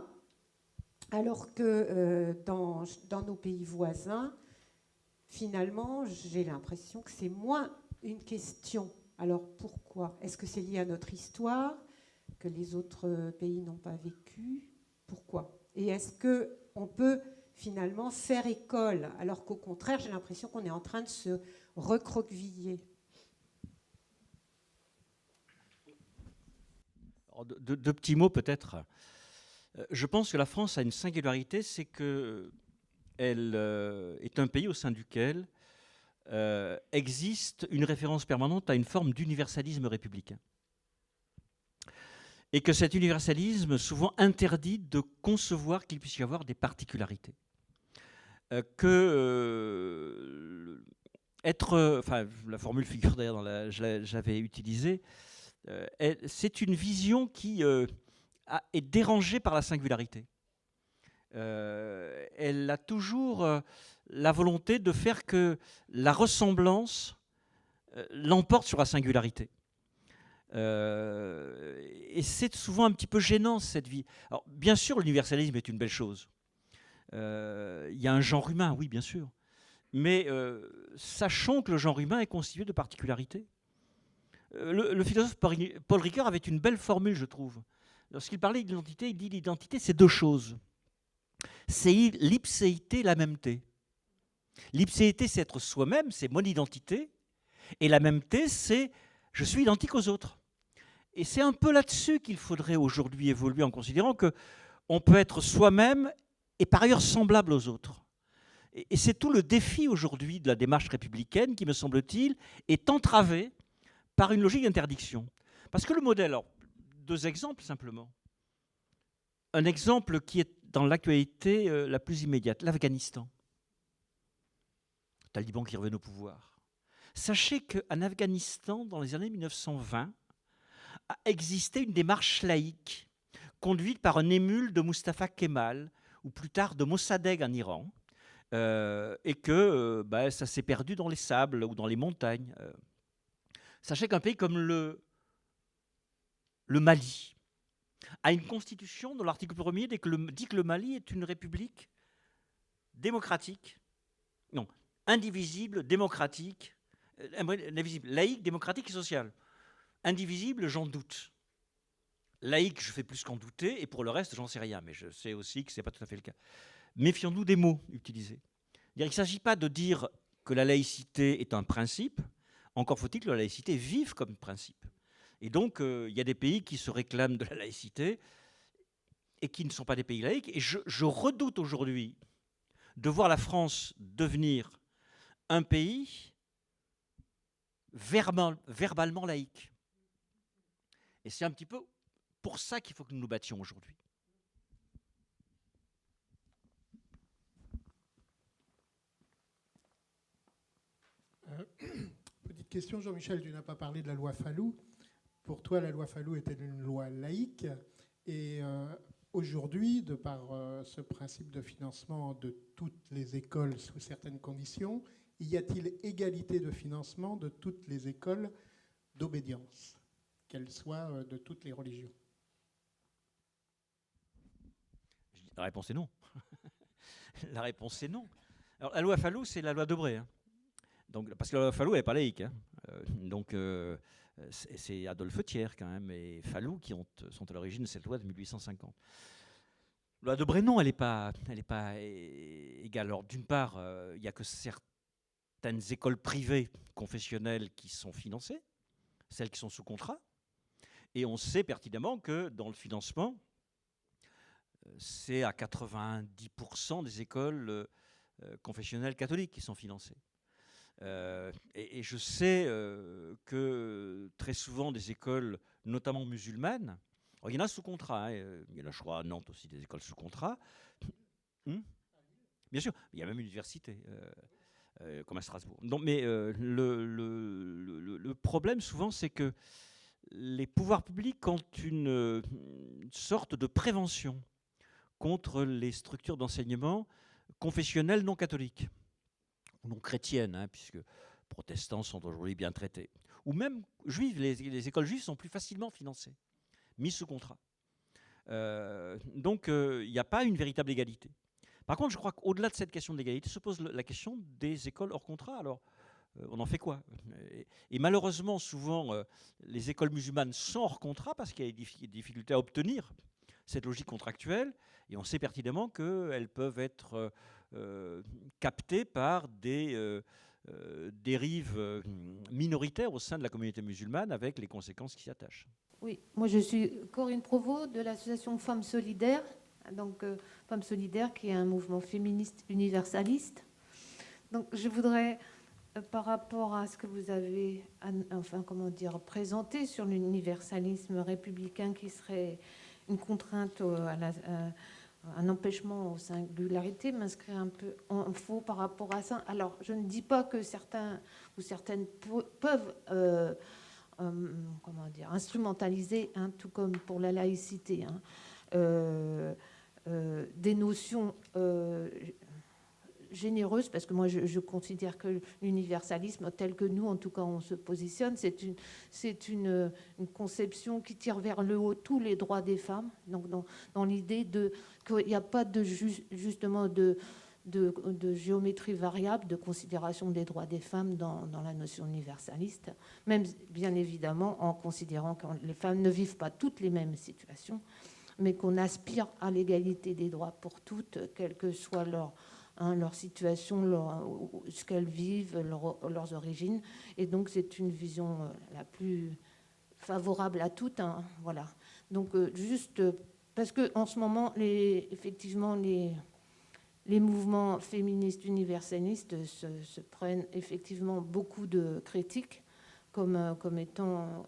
alors que dans nos pays voisins, finalement, j'ai l'impression que c'est moins une question. Alors pourquoi ? Est-ce que c'est lié à notre histoire, que les autres pays n'ont pas vécu ? Pourquoi ? Et est-ce qu'on peut finalement faire école, alors qu'au contraire, j'ai l'impression qu'on est en train de se recroqueviller ? Deux petits mots peut-être. Je pense que la France a une singularité, c'est qu'elle est un pays au sein duquel existe une référence permanente à une forme d'universalisme républicain. Et que cet universalisme souvent interdit de concevoir qu'il puisse y avoir des particularités. Enfin, la formule figure d'ailleurs j'avais utilisée, c'est une vision qui est dérangée par la singularité. Elle a toujours la volonté de faire que la ressemblance l'emporte sur la singularité. Et c'est souvent un petit peu gênant, cette vie. Alors, bien sûr, l'universalisme est une belle chose. Il y a un genre humain, oui, bien sûr. Mais sachons que le genre humain est constitué de particularités. Le philosophe Paul Ricoeur avait une belle formule, je trouve. Lorsqu'il parlait d'identité, il dit l'identité, c'est deux choses. C'est l'ipséité, la mêmeté. L'ipséité, c'est être soi-même, c'est mon identité. Et la mêmeté, c'est je suis identique aux autres. Et c'est un peu là-dessus qu'il faudrait aujourd'hui évoluer en considérant qu'on peut être soi-même et par ailleurs semblable aux autres. Et c'est tout le défi aujourd'hui de la démarche républicaine qui, me semble-t-il, est entravé par une logique d'interdiction. Parce que le modèle, alors, deux exemples simplement. Un exemple qui est dans l'actualité la plus immédiate, l'Afghanistan. Talibans qui reviennent au pouvoir. Sachez qu'en Afghanistan, dans les années 1920, a existé une démarche laïque conduite par un émule de Mustafa Kemal, ou plus tard de Mossadegh en Iran, et que ça s'est perdu dans les sables ou dans les montagnes. Sachez qu'un pays comme le Mali a une constitution dont l'article 1er dit que le Mali est une république démocratique, non, indivisible, démocratique, indivisible, laïque, démocratique et sociale. Indivisible, j'en doute. Laïque, je fais plus qu'en douter, et pour le reste, j'en sais rien, mais je sais aussi que ce n'est pas tout à fait le cas. Méfions-nous des mots utilisés. Il ne s'agit pas de dire que la laïcité est un principe, encore faut-il que la laïcité vive comme principe. Et donc, il y a des pays qui se réclament de la laïcité et qui ne sont pas des pays laïques. Et je redoute aujourd'hui de voir la France devenir un pays verbalement laïque. Et c'est un petit peu pour ça qu'il faut que nous nous battions aujourd'hui. Petite question, Jean-Michel, tu n'as pas parlé de la loi Fallou. Pour toi, la loi Fallou était une loi laïque. Et aujourd'hui, de par ce principe de financement de toutes les écoles sous certaines conditions, y a-t-il égalité de financement de toutes les écoles d'obédience, qu'elles soient de toutes les religions? La réponse est non. La réponse est non. Alors, la loi Fallou, c'est la loi Debré. Hein. Donc, parce que la loi Fallou, elle n'est pas laïque. Hein. C'est Adolphe Thiers, quand même, et Fallou qui sont à l'origine de cette loi de 1850. La loi Debré, non, elle n'est pas égale. Alors, d'une part, il n'y a que certaines écoles privées confessionnelles qui sont financées, celles qui sont sous contrat. Et on sait pertinemment que dans le financement, c'est à 90% des écoles confessionnelles catholiques qui sont financées. Et je sais que très souvent des écoles, notamment musulmanes, Alors, il y en a sous contrat, hein, il y en a, je crois, à Nantes aussi, des écoles sous contrat. Bien sûr, il y a même une université, comme à Strasbourg. Donc, mais le problème, souvent, c'est que les pouvoirs publics ont une sorte de prévention contre les structures d'enseignement confessionnelles non catholiques, ou non chrétiennes, hein, puisque protestants sont aujourd'hui bien traités. Ou même juives, les écoles juives sont plus facilement financées, mises sous contrat. Donc il n'y a pas une véritable égalité. Par contre, je crois qu'au-delà de cette question de l'égalité se pose la question des écoles hors contrat. Alors, on en fait quoi? Et malheureusement, souvent, les écoles musulmanes sont hors contrat parce qu'il y a des difficultés à obtenir cette logique contractuelle. Et on sait pertinemment qu'elles peuvent être captées par des dérives minoritaires au sein de la communauté musulmane avec les conséquences qui s'y attachent. Oui, moi je suis Corinne Provost de l'association Femmes Solidaires. Donc, Femmes Solidaires, qui est un mouvement féministe universaliste. Donc, je voudrais, par rapport à ce que vous avez, présenté sur l'universalisme républicain, qui serait une contrainte un empêchement aux singularités, m'inscrire un peu en faux par rapport à ça. Alors, je ne dis pas que certains ou certaines peuvent instrumentaliser, hein, tout comme pour la laïcité, hein, des notions généreuses, parce que moi je considère que l'universalisme tel que nous, en tout cas, on se positionne, c'est une conception qui tire vers le haut tous les droits des femmes, donc dans l'idée qu'il n'y a pas justement de géométrie variable, de considération des droits des femmes dans la notion universaliste, même bien évidemment en considérant que les femmes ne vivent pas toutes les mêmes situations, mais qu'on aspire à l'égalité des droits pour toutes, quelle que soit leur situation, ce qu'elles vivent, leurs origines. Et donc, c'est une vision la plus favorable à toutes. Hein, voilà. Donc, juste parce qu'en ce moment, effectivement, les mouvements féministes universalistes se prennent effectivement beaucoup de critiques comme étant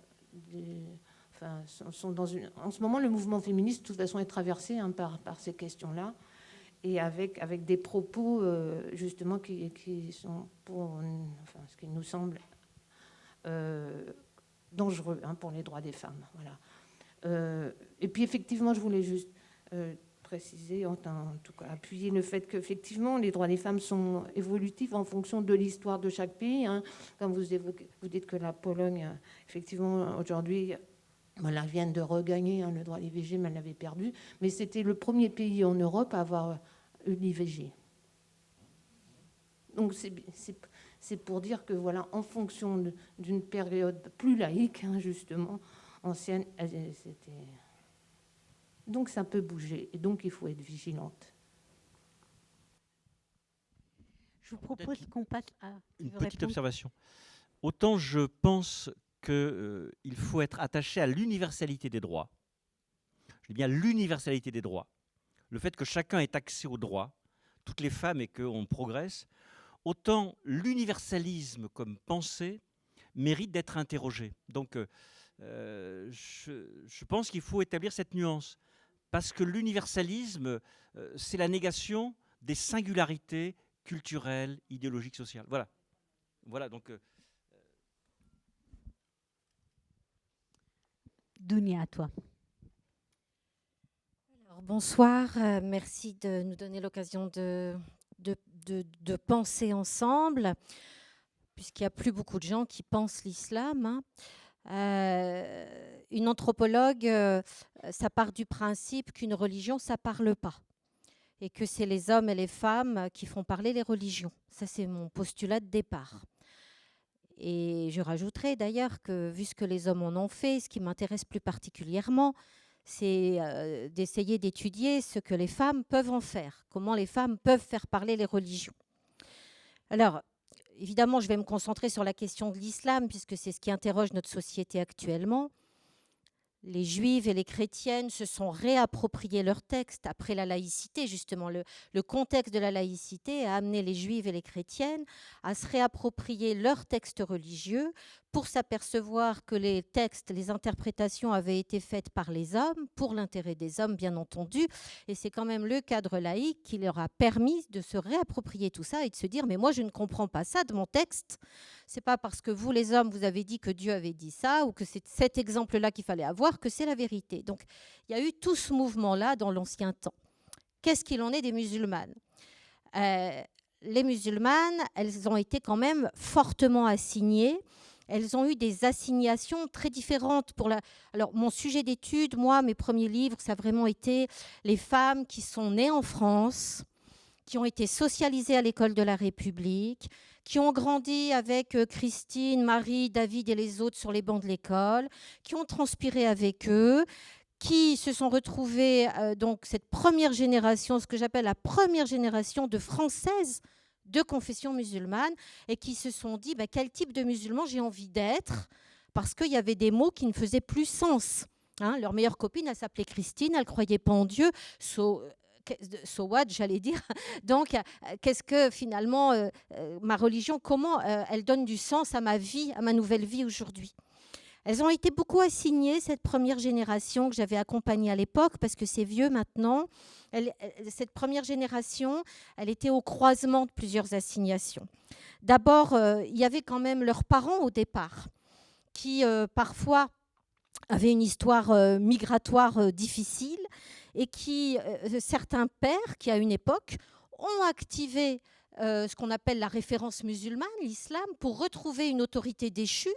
en ce moment, le mouvement féministe, de toute façon, est traversé, hein, par ces questions-là, et avec des propos, justement, qui sont, ce qui nous semble dangereux, hein, pour les droits des femmes. Voilà. Et puis, effectivement, je voulais juste préciser, en tout cas, appuyer le fait qu'effectivement, les droits des femmes sont évolutifs en fonction de l'histoire de chaque pays. Hein. Comme vous dites que la Pologne, effectivement, aujourd'hui, elle vient de regagner, hein, le droit à l'IVG, mais elle l'avait perdu. Mais c'était le premier pays en Europe à avoir eu l'IVG. Donc c'est pour dire que, voilà, en fonction d'une période plus laïque, hein, justement, ancienne, donc ça peut bouger. Et donc il faut être vigilante. Je vous propose qu'on passe à une petite observation. Autant je pense qu'il faut être attaché à l'universalité des droits. Je dis bien l'universalité des droits. Le fait que chacun ait accès aux droits, toutes les femmes, et qu'on progresse. Autant l'universalisme comme pensée mérite d'être interrogé. Donc, je pense qu'il faut établir cette nuance. Parce que l'universalisme, c'est la négation des singularités culturelles, idéologiques, sociales. Voilà. Voilà, donc... Dounia, à toi. Alors, bonsoir, merci de nous donner l'occasion de penser ensemble, puisqu'il n'y a plus beaucoup de gens qui pensent l'islam. Hein. Une anthropologue, ça part du principe qu'une religion, ça ne parle pas, et que c'est les hommes et les femmes qui font parler les religions. Ça, c'est mon postulat de départ. Et je rajouterai d'ailleurs que, vu ce que les hommes en ont fait, ce qui m'intéresse plus particulièrement, c'est d'essayer d'étudier ce que les femmes peuvent en faire, comment les femmes peuvent faire parler les religions. Alors, évidemment, je vais me concentrer sur la question de l'islam, puisque c'est ce qui interroge notre société actuellement. les juives et les chrétiennes se sont réappropriés leur texte après la laïcité. Justement, le contexte de la laïcité a amené les juives et les chrétiennes à se réapproprier leurs textes religieux pour s'apercevoir que les textes, les interprétations avaient été faites par les hommes, pour l'intérêt des hommes, bien entendu. Et c'est quand même le cadre laïque qui leur a permis de se réapproprier tout ça et de se dire « mais moi, je ne comprends pas ça de mon texte. C'est pas parce que vous, les hommes, vous avez dit que Dieu avait dit ça ou que c'est cet exemple-là qu'il fallait avoir que c'est la vérité. » Donc, il y a eu tout ce mouvement-là dans l'ancien temps. Qu'est-ce qu'il en est des musulmanes ? Les musulmanes, elles ont été quand même fortement assignées. Elles ont eu des assignations très différentes. Alors, mon sujet d'étude, moi, mes premiers livres, ça a vraiment été les femmes qui sont nées en France, qui ont été socialisées à l'école de la République, qui ont grandi avec Christine, Marie, David et les autres sur les bancs de l'école, qui ont transpiré avec eux, qui se sont retrouvées, donc cette première génération, ce que j'appelle la première génération de Françaises de confession musulmane, et qui se sont dit quel type de musulman j'ai envie d'être, parce qu'il y avait des mots qui ne faisaient plus sens. Leur meilleure copine, elle s'appelait Christine, elle ne croyait pas en Dieu. So what, j'allais dire. Donc, qu'est-ce que finalement, ma religion, comment elle donne du sens à ma vie, à ma nouvelle vie aujourd'hui ? Elles ont été beaucoup assignées, cette première génération que j'avais accompagnée à l'époque, parce que c'est vieux maintenant. Cette première génération, elle était au croisement de plusieurs assignations. D'abord, il y avait quand même leurs parents au départ, qui parfois avaient une histoire migratoire difficile, et qui, certains pères qui, à une époque, ont activé ce qu'on appelle la référence musulmane, l'islam, pour retrouver une autorité déchue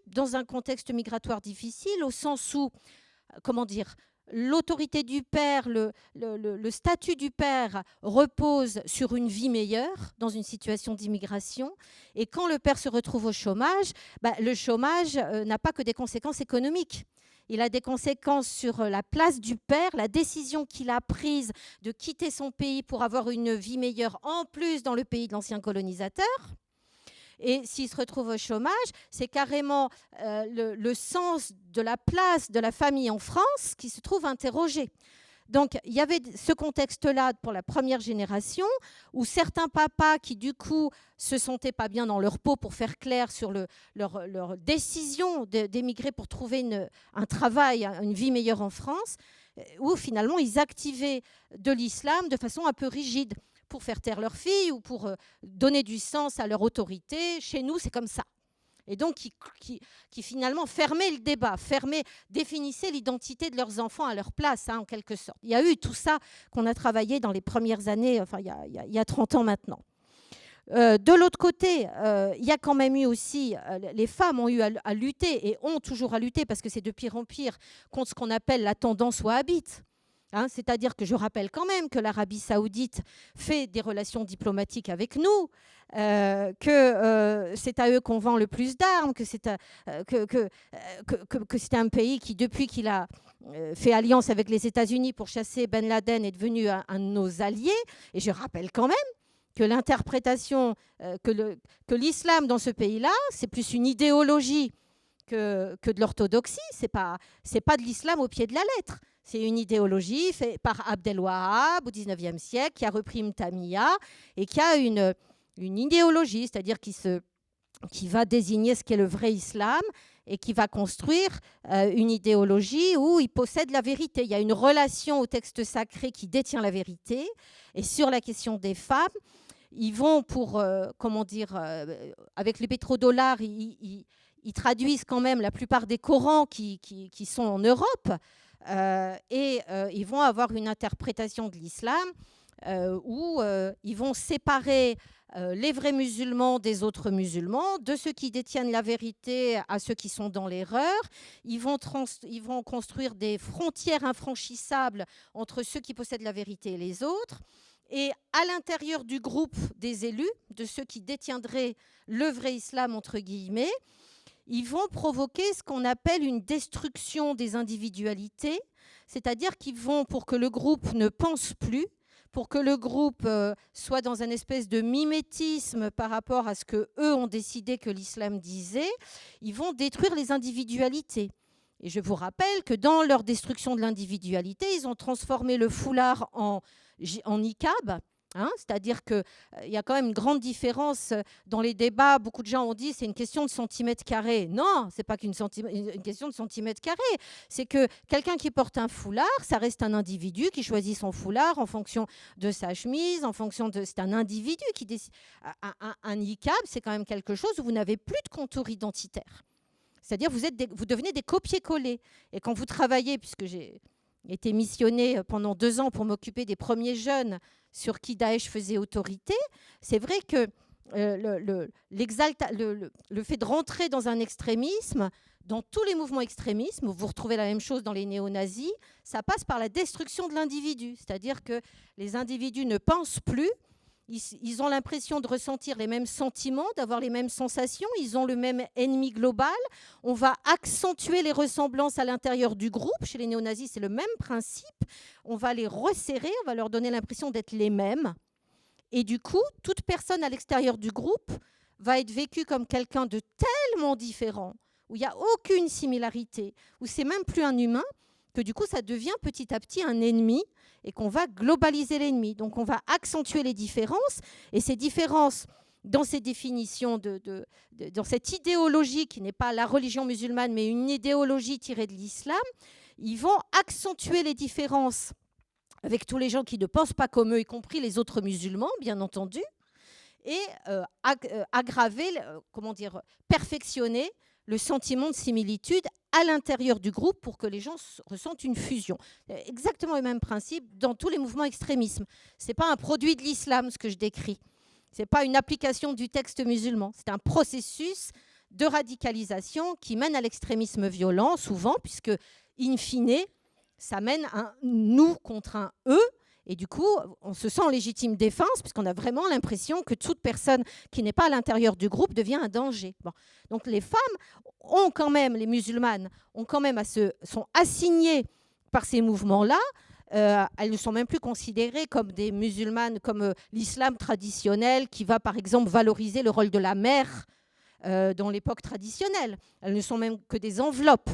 dans un contexte migratoire difficile, au sens où, comment dire, l'autorité du père, le statut du père repose sur une vie meilleure dans une situation d'immigration. Et quand le père se retrouve au chômage, le chômage n'a pas que des conséquences économiques. Il a des conséquences sur la place du père, la décision qu'il a prise de quitter son pays pour avoir une vie meilleure, en plus dans le pays de l'ancien colonisateur. Et s'il se retrouve au chômage, c'est carrément le sens de la place de la famille en France qui se trouve interrogé. Donc, il y avait ce contexte-là pour la première génération, où certains papas qui, du coup, se sentaient pas bien dans leur peau, pour faire clair sur leur décision d'émigrer pour trouver un travail, une vie meilleure en France, où finalement, ils activaient de l'islam de façon un peu rigide, pour faire taire leurs filles ou pour donner du sens à leur autorité. Chez nous, c'est comme ça. Et donc, qui finalement fermaient le débat, définissaient l'identité de leurs enfants à leur place, en quelque sorte. Il y a eu tout ça qu'on a travaillé dans les premières années, enfin, il y a 30 ans maintenant. De l'autre côté, il y a quand même eu aussi, les femmes ont eu à lutter et ont toujours à lutter, parce que c'est de pire en pire, contre ce qu'on appelle la tendance wahhabite. C'est-à-dire que je rappelle quand même que l'Arabie saoudite fait des relations diplomatiques avec nous, que c'est à eux qu'on vend le plus d'armes, que c'est un pays qui, depuis qu'il a fait alliance avec les États-Unis pour chasser Ben Laden, est devenu un de nos alliés. Et je rappelle quand même que l'interprétation que l'islam dans ce pays-là, c'est plus une idéologie que de l'orthodoxie. C'est pas de l'islam au pied de la lettre. C'est une idéologie faite par Abdel Wahab au XIXe siècle, qui a repris Mtamia et qui a une idéologie, c'est-à-dire qui va désigner ce qu'est le vrai islam et qui va construire une idéologie où il possède la vérité. Il y a une relation au texte sacré qui détient la vérité. Et sur la question des femmes, ils vont pour, avec les pétrodollars, ils traduisent quand même la plupart des Corans qui sont en Europe. Ils vont avoir une interprétation de l'islam où ils vont séparer les vrais musulmans des autres musulmans, de ceux qui détiennent la vérité à ceux qui sont dans l'erreur. Ils vont construire des frontières infranchissables entre ceux qui possèdent la vérité et les autres. Et à l'intérieur du groupe des élus, de ceux qui détiendraient le vrai islam, entre guillemets, ils vont provoquer ce qu'on appelle une destruction des individualités, c'est-à-dire qu'ils vont, pour que le groupe ne pense plus, pour que le groupe soit dans une espèce de mimétisme par rapport à ce qu'eux ont décidé que l'islam disait, ils vont détruire les individualités. Et je vous rappelle que dans leur destruction de l'individualité, ils ont transformé le foulard en niqab. C'est-à-dire qu'il y a quand même une grande différence dans les débats. Beaucoup de gens ont dit que c'est une question de centimètres carrés. Non, ce n'est pas qu'une question de centimètres carrés. C'est que quelqu'un qui porte un foulard, ça reste un individu qui choisit son foulard en fonction de sa chemise, en fonction de... C'est un individu qui décide. Un niqab, c'est quand même quelque chose où vous n'avez plus de contour identitaire. C'est-à-dire vous devenez des copier-coller. Et quand vous travaillez, puisque j'ai été missionnée pendant 2 ans pour m'occuper des premiers jeunes sur qui Daesh faisait autorité, c'est vrai que le fait de rentrer dans un extrémisme, dans tous les mouvements extrémistes, vous retrouvez la même chose dans les néo-nazis, ça passe par la destruction de l'individu. C'est-à-dire que les individus ne pensent plus, ils ont l'impression de ressentir les mêmes sentiments, d'avoir les mêmes sensations, ils ont le même ennemi global. On va accentuer les ressemblances à l'intérieur du groupe. Chez les néo-nazis, c'est le même principe. On va les resserrer, on va leur donner l'impression d'être les mêmes. Et du coup, toute personne à l'extérieur du groupe va être vécue comme quelqu'un de tellement différent, où il n'y a aucune similarité, où c'est même plus un humain, que du coup, ça devient petit à petit un ennemi et qu'on va globaliser l'ennemi. Donc, on va accentuer les différences. Et ces différences, dans ces définitions, dans cette idéologie qui n'est pas la religion musulmane, mais une idéologie tirée de l'islam, ils vont accentuer les différences avec tous les gens qui ne pensent pas comme eux, y compris les autres musulmans, bien entendu, et aggraver, perfectionner le sentiment de similitude à l'intérieur du groupe pour que les gens ressentent une fusion. Exactement le même principe dans tous les mouvements extrémisme. Ce n'est pas un produit de l'islam, ce que je décris. Ce n'est pas une application du texte musulman. C'est un processus de radicalisation qui mène à l'extrémisme violent, souvent, puisque, in fine, ça mène un nous contre un eux. Et du coup, on se sent en légitime défense puisqu'on a vraiment l'impression que toute personne qui n'est pas à l'intérieur du groupe devient un danger. Bon. Donc les femmes ont quand même, les musulmanes, ont quand même sont assignées par ces mouvements-là. Elles ne sont même plus considérées comme des musulmanes, comme l'islam traditionnel qui va par exemple valoriser le rôle de la mère dans l'époque traditionnelle. Elles ne sont même que des enveloppes.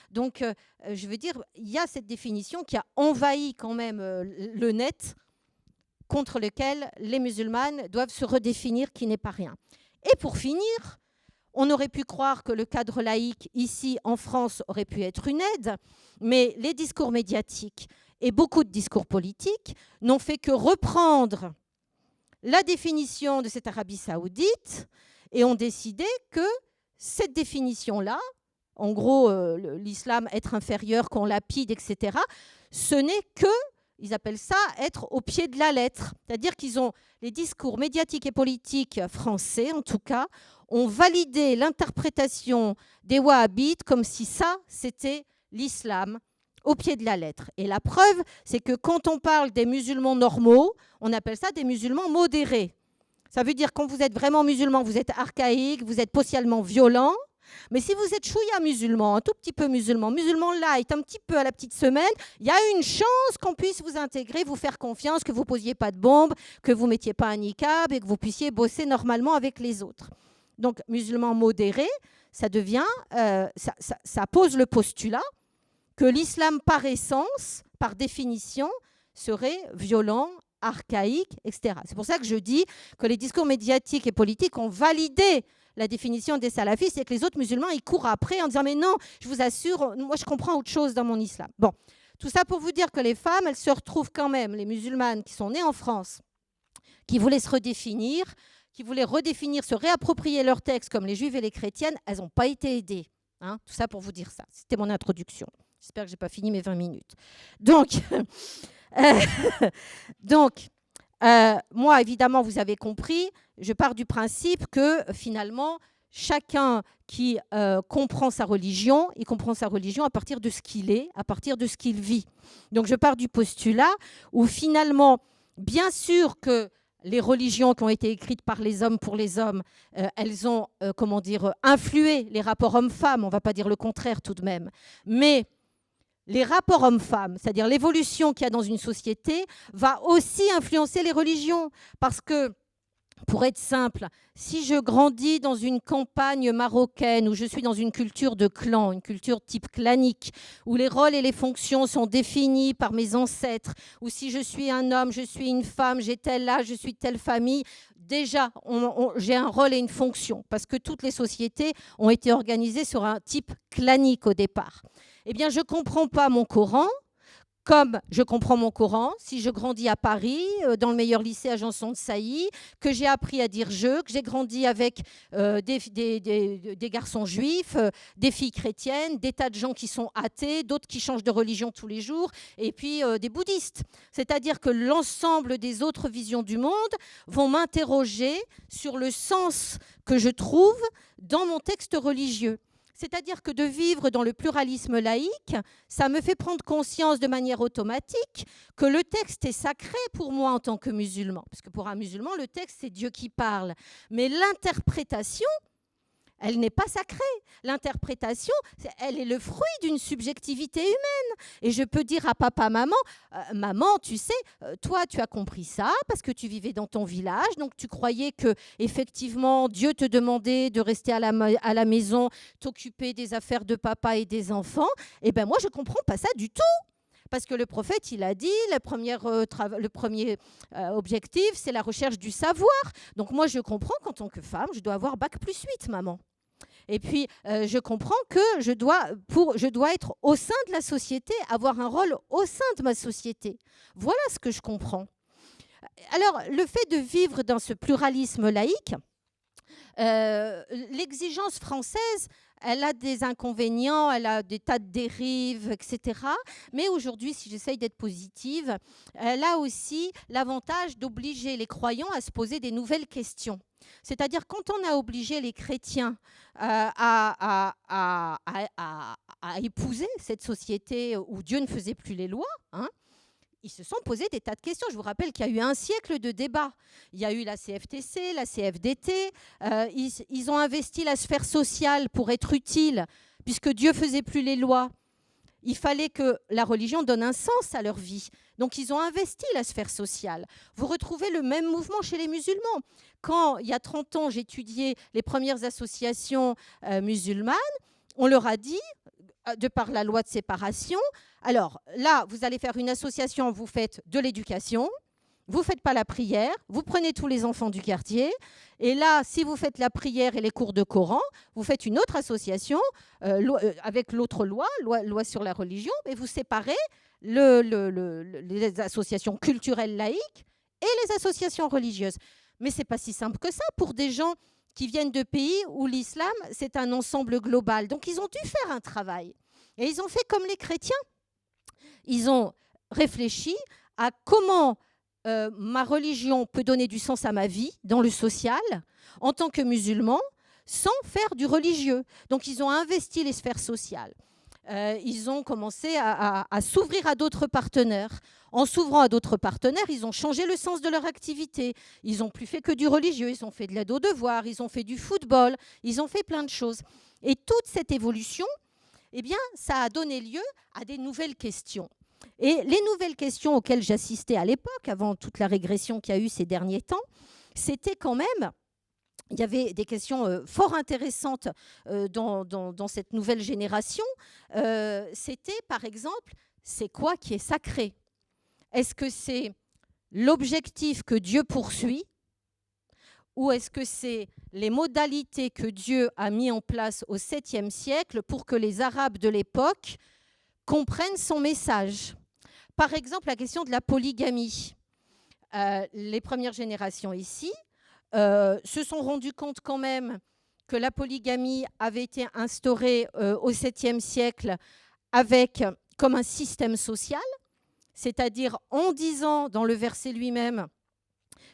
Donc, je veux dire, il y a cette définition qui a envahi quand même le net, contre lequel les musulmanes doivent se redéfinir, qui n'est pas rien. Et pour finir, on aurait pu croire que le cadre laïque, ici en France, aurait pu être une aide, mais les discours médiatiques et beaucoup de discours politiques n'ont fait que reprendre la définition de cette Arabie saoudite et ont décidé que cette définition-là, en gros, l'islam être inférieur, qu'on lapide, etc., ce n'est que, ils appellent ça être au pied de la lettre. C'est-à-dire qu'ils ont, les discours médiatiques et politiques français, en tout cas, ont validé l'interprétation des wahhabites comme si ça, c'était l'islam au pied de la lettre. Et la preuve, c'est que quand on parle des musulmans normaux, on appelle ça des musulmans modérés. Ça veut dire quand vous êtes vraiment musulman, vous êtes archaïque, vous êtes socialement violent. Mais si vous êtes chouïa musulman, un tout petit peu musulman light, un petit peu à la petite semaine, il y a une chance qu'on puisse vous intégrer, vous faire confiance, que vous ne posiez pas de bombe, que vous ne mettiez pas un niqab et que vous puissiez bosser normalement avec les autres. Donc, musulman modéré, ça devient, ça pose le postulat que l'islam, par essence, par définition, serait violent, archaïque, etc. C'est pour ça que je dis que les discours médiatiques et politiques ont validé la définition des salafistes et que les autres musulmans, ils courent après en disant « Mais non, je vous assure, moi, je comprends autre chose dans mon islam. » Bon, tout ça pour vous dire que les femmes, elles se retrouvent quand même, les musulmanes qui sont nées en France, qui voulaient se redéfinir, se réapproprier leur texte comme les juives et les chrétiennes, elles n'ont pas été aidées. Tout ça pour vous dire ça. C'était mon introduction. J'espère que je n'ai pas fini mes 20 minutes. Donc, moi, évidemment, vous avez compris, je pars du principe que finalement, chacun qui comprend sa religion, il comprend sa religion à partir de ce qu'il est, à partir de ce qu'il vit. Donc, je pars du postulat où finalement, bien sûr que les religions qui ont été écrites par les hommes pour les hommes, elles ont, influé les rapports hommes-femmes, on ne va pas dire le contraire tout de même, mais les rapports hommes-femmes, c'est-à-dire l'évolution qu'il y a dans une société, va aussi influencer les religions. Parce que pour être simple, si je grandis dans une campagne marocaine où je suis dans une culture de clan, une culture type clanique, où les rôles et les fonctions sont définis par mes ancêtres, ou si je suis un homme, je suis une femme, j'ai tel âge, je suis de telle famille, déjà, j'ai un rôle et une fonction, parce que toutes les sociétés ont été organisées sur un type clanique au départ. Eh bien, je ne comprends pas mon Coran, comme je comprends mon Coran, si je grandis à Paris, dans le meilleur lycée à Janson de Sailly, que j'ai appris à dire je, que j'ai grandi avec des garçons juifs, des filles chrétiennes, des tas de gens qui sont athées, d'autres qui changent de religion tous les jours, et puis des bouddhistes. C'est-à-dire que l'ensemble des autres visions du monde vont m'interroger sur le sens que je trouve dans mon texte religieux. C'est-à-dire que de vivre dans le pluralisme laïque, ça me fait prendre conscience de manière automatique que le texte est sacré pour moi en tant que musulman. Parce que pour un musulman, le texte, c'est Dieu qui parle. Mais l'interprétation, elle n'est pas sacrée. L'interprétation, elle est le fruit d'une subjectivité humaine. Et je peux dire à papa, maman, maman, tu sais, toi, tu as compris ça parce que tu vivais dans ton village, donc tu croyais que effectivement Dieu te demandait de rester à la maison, t'occuper des affaires de papa et des enfants. Eh ben moi, je comprends pas ça du tout. Parce que le prophète, il a dit, le premier objectif, c'est la recherche du savoir. Donc moi, je comprends qu'en tant que femme, je dois avoir bac+8, maman. Et puis, je comprends que je dois être au sein de la société, avoir un rôle au sein de ma société. Voilà ce que je comprends. Alors, le fait de vivre dans ce pluralisme laïque, l'exigence française, elle a des inconvénients, elle a des tas de dérives, etc. Mais aujourd'hui, si j'essaye d'être positive, elle a aussi l'avantage d'obliger les croyants à se poser des nouvelles questions. C'est-à-dire, quand on a obligé les chrétiens à épouser cette société où Dieu ne faisait plus les lois, ils se sont posés des tas de questions. Je vous rappelle qu'il y a eu un siècle de débats. Il y a eu la CFTC, la CFDT. Ils ont investi la sphère sociale pour être utile, puisque Dieu ne faisait plus les lois. Il fallait que la religion donne un sens à leur vie. Donc, ils ont investi la sphère sociale. Vous retrouvez le même mouvement chez les musulmans. Quand, il y a 30 ans, j'étudiais les premières associations musulmanes, on leur a dit, de par la loi de séparation, alors là, vous allez faire une association, vous faites de l'éducation, vous ne faites pas la prière, vous prenez tous les enfants du quartier, et là, si vous faites la prière et les cours de Coran, vous faites une autre association avec l'autre loi sur la religion, et vous séparez les associations culturelles laïques et les associations religieuses. Mais ce n'est pas si simple que ça pour des gens qui viennent de pays où l'islam, c'est un ensemble global. Donc, ils ont dû faire un travail. Et ils ont fait comme les chrétiens. Ils ont réfléchi à comment ma religion peut donner du sens à ma vie dans le social, en tant que musulman, sans faire du religieux. Donc, ils ont investi les sphères sociales. Ils ont commencé à s'ouvrir à d'autres partenaires. En s'ouvrant à d'autres partenaires, ils ont changé le sens de leur activité. Ils n'ont plus fait que du religieux, ils ont fait de l'aide aux devoirs, ils ont fait du football, ils ont fait plein de choses. Et toute cette évolution, eh bien, ça a donné lieu à des nouvelles questions. Et les nouvelles questions auxquelles j'assistais à l'époque, avant toute la régression qu'il y a eu ces derniers temps, c'était quand même... Il y avait des questions fort intéressantes dans cette nouvelle génération. C'était, par exemple, c'est quoi qui est sacré ? Est-ce que c'est l'objectif que Dieu poursuit ou est-ce que c'est les modalités que Dieu a mis en place au 7e siècle pour que les Arabes de l'époque comprennent son message ? Par exemple, la question de la polygamie. Les premières générations ici se sont rendus compte quand même que la polygamie avait été instaurée au 7e siècle avec comme un système social, c'est-à-dire en disant dans le verset lui-même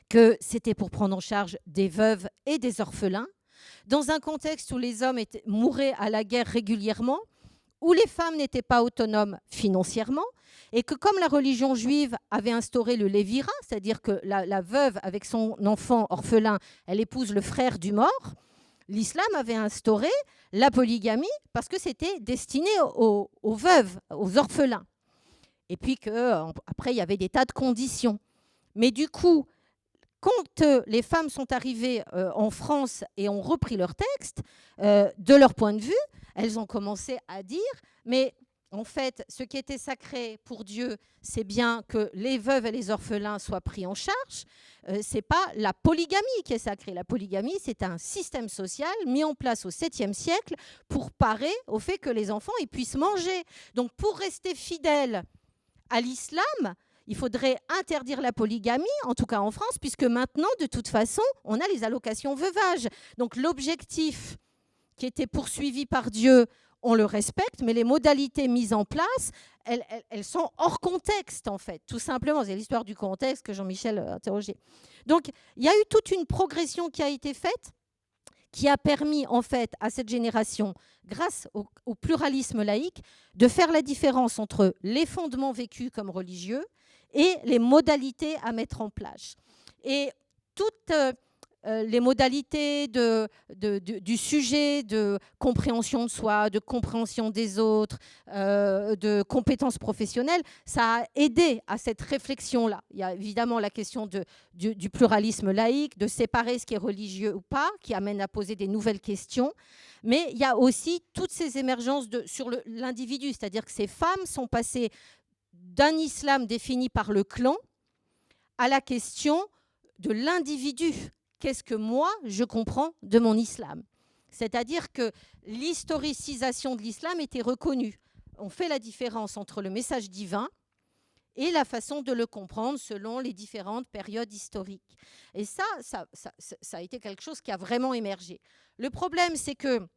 que c'était pour prendre en charge des veuves et des orphelins, dans un contexte où les hommes mouraient à la guerre régulièrement, où les femmes n'étaient pas autonomes financièrement, et que comme la religion juive avait instauré le lévira, c'est-à-dire que la veuve avec son enfant orphelin, elle épouse le frère du mort, l'islam avait instauré la polygamie parce que c'était destiné aux veuves, aux orphelins. Et puis qu'après, il y avait des tas de conditions. Mais du coup, quand les femmes sont arrivées en France et ont repris leur texte, de leur point de vue, elles ont commencé à dire « mais en fait, ce qui était sacré pour Dieu, c'est bien que les veuves et les orphelins soient pris en charge. Ce n'est pas la polygamie qui est sacrée. La polygamie, c'est un système social mis en place au 7e siècle pour parer au fait que les enfants ils puissent manger. Donc, pour rester fidèle à l'islam, il faudrait interdire la polygamie, en tout cas en France, puisque maintenant, de toute façon, on a les allocations veuvage. Donc, l'objectif qui était poursuivi par Dieu, on le respecte, mais les modalités mises en place, elles sont hors contexte, en fait, tout simplement. C'est l'histoire du contexte que Jean-Michel a interrogé. Donc, il y a eu toute une progression qui a été faite, qui a permis, en fait, à cette génération, grâce au pluralisme laïque, de faire la différence entre les fondements vécus comme religieux et les modalités à mettre en place. Et toutes les modalités du sujet de compréhension de soi, de compréhension des autres, de compétences professionnelles, ça a aidé à cette réflexion-là. Il y a évidemment la question du pluralisme laïque, de séparer ce qui est religieux ou pas, qui amène à poser des nouvelles questions. Mais il y a aussi toutes ces émergences sur l'individu, c'est-à-dire que ces femmes sont passées d'un islam défini par le clan à la question de l'individu. Qu'est-ce que moi, je comprends de mon islam? C'est-à-dire que l'historicisation de l'islam était reconnue. On fait la différence entre le message divin et la façon de le comprendre selon les différentes périodes historiques. Et ça a été quelque chose qui a vraiment émergé. Le problème, c'est que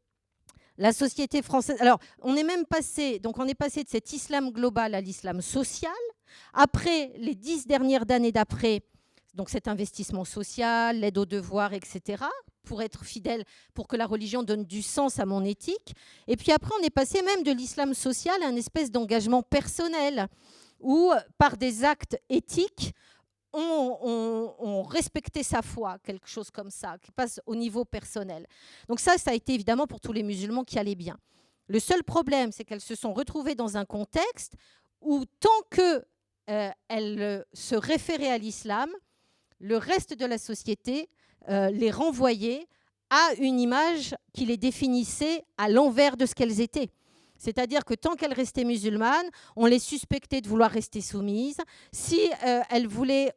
la société française... Alors, on est passé de cet islam global à l'islam social. Après, les 10 dernières années d'après, donc cet investissement social, l'aide aux devoirs, etc., pour être fidèle, pour que la religion donne du sens à mon éthique. Et puis après, on est passé même de l'islam social à une espèce d'engagement personnel, où, par des actes éthiques, on respectait sa foi, quelque chose comme ça, qui passe au niveau personnel. Donc ça a été évidemment pour tous les musulmans qui allaient bien. Le seul problème, c'est qu'elles se sont retrouvées dans un contexte où, tant qu'elles se référaient à l'islam, le reste de la société les renvoyait à une image qui les définissait à l'envers de ce qu'elles étaient. C'est-à-dire que tant qu'elles restaient musulmanes, on les suspectait de vouloir rester soumises. Si elles voulaient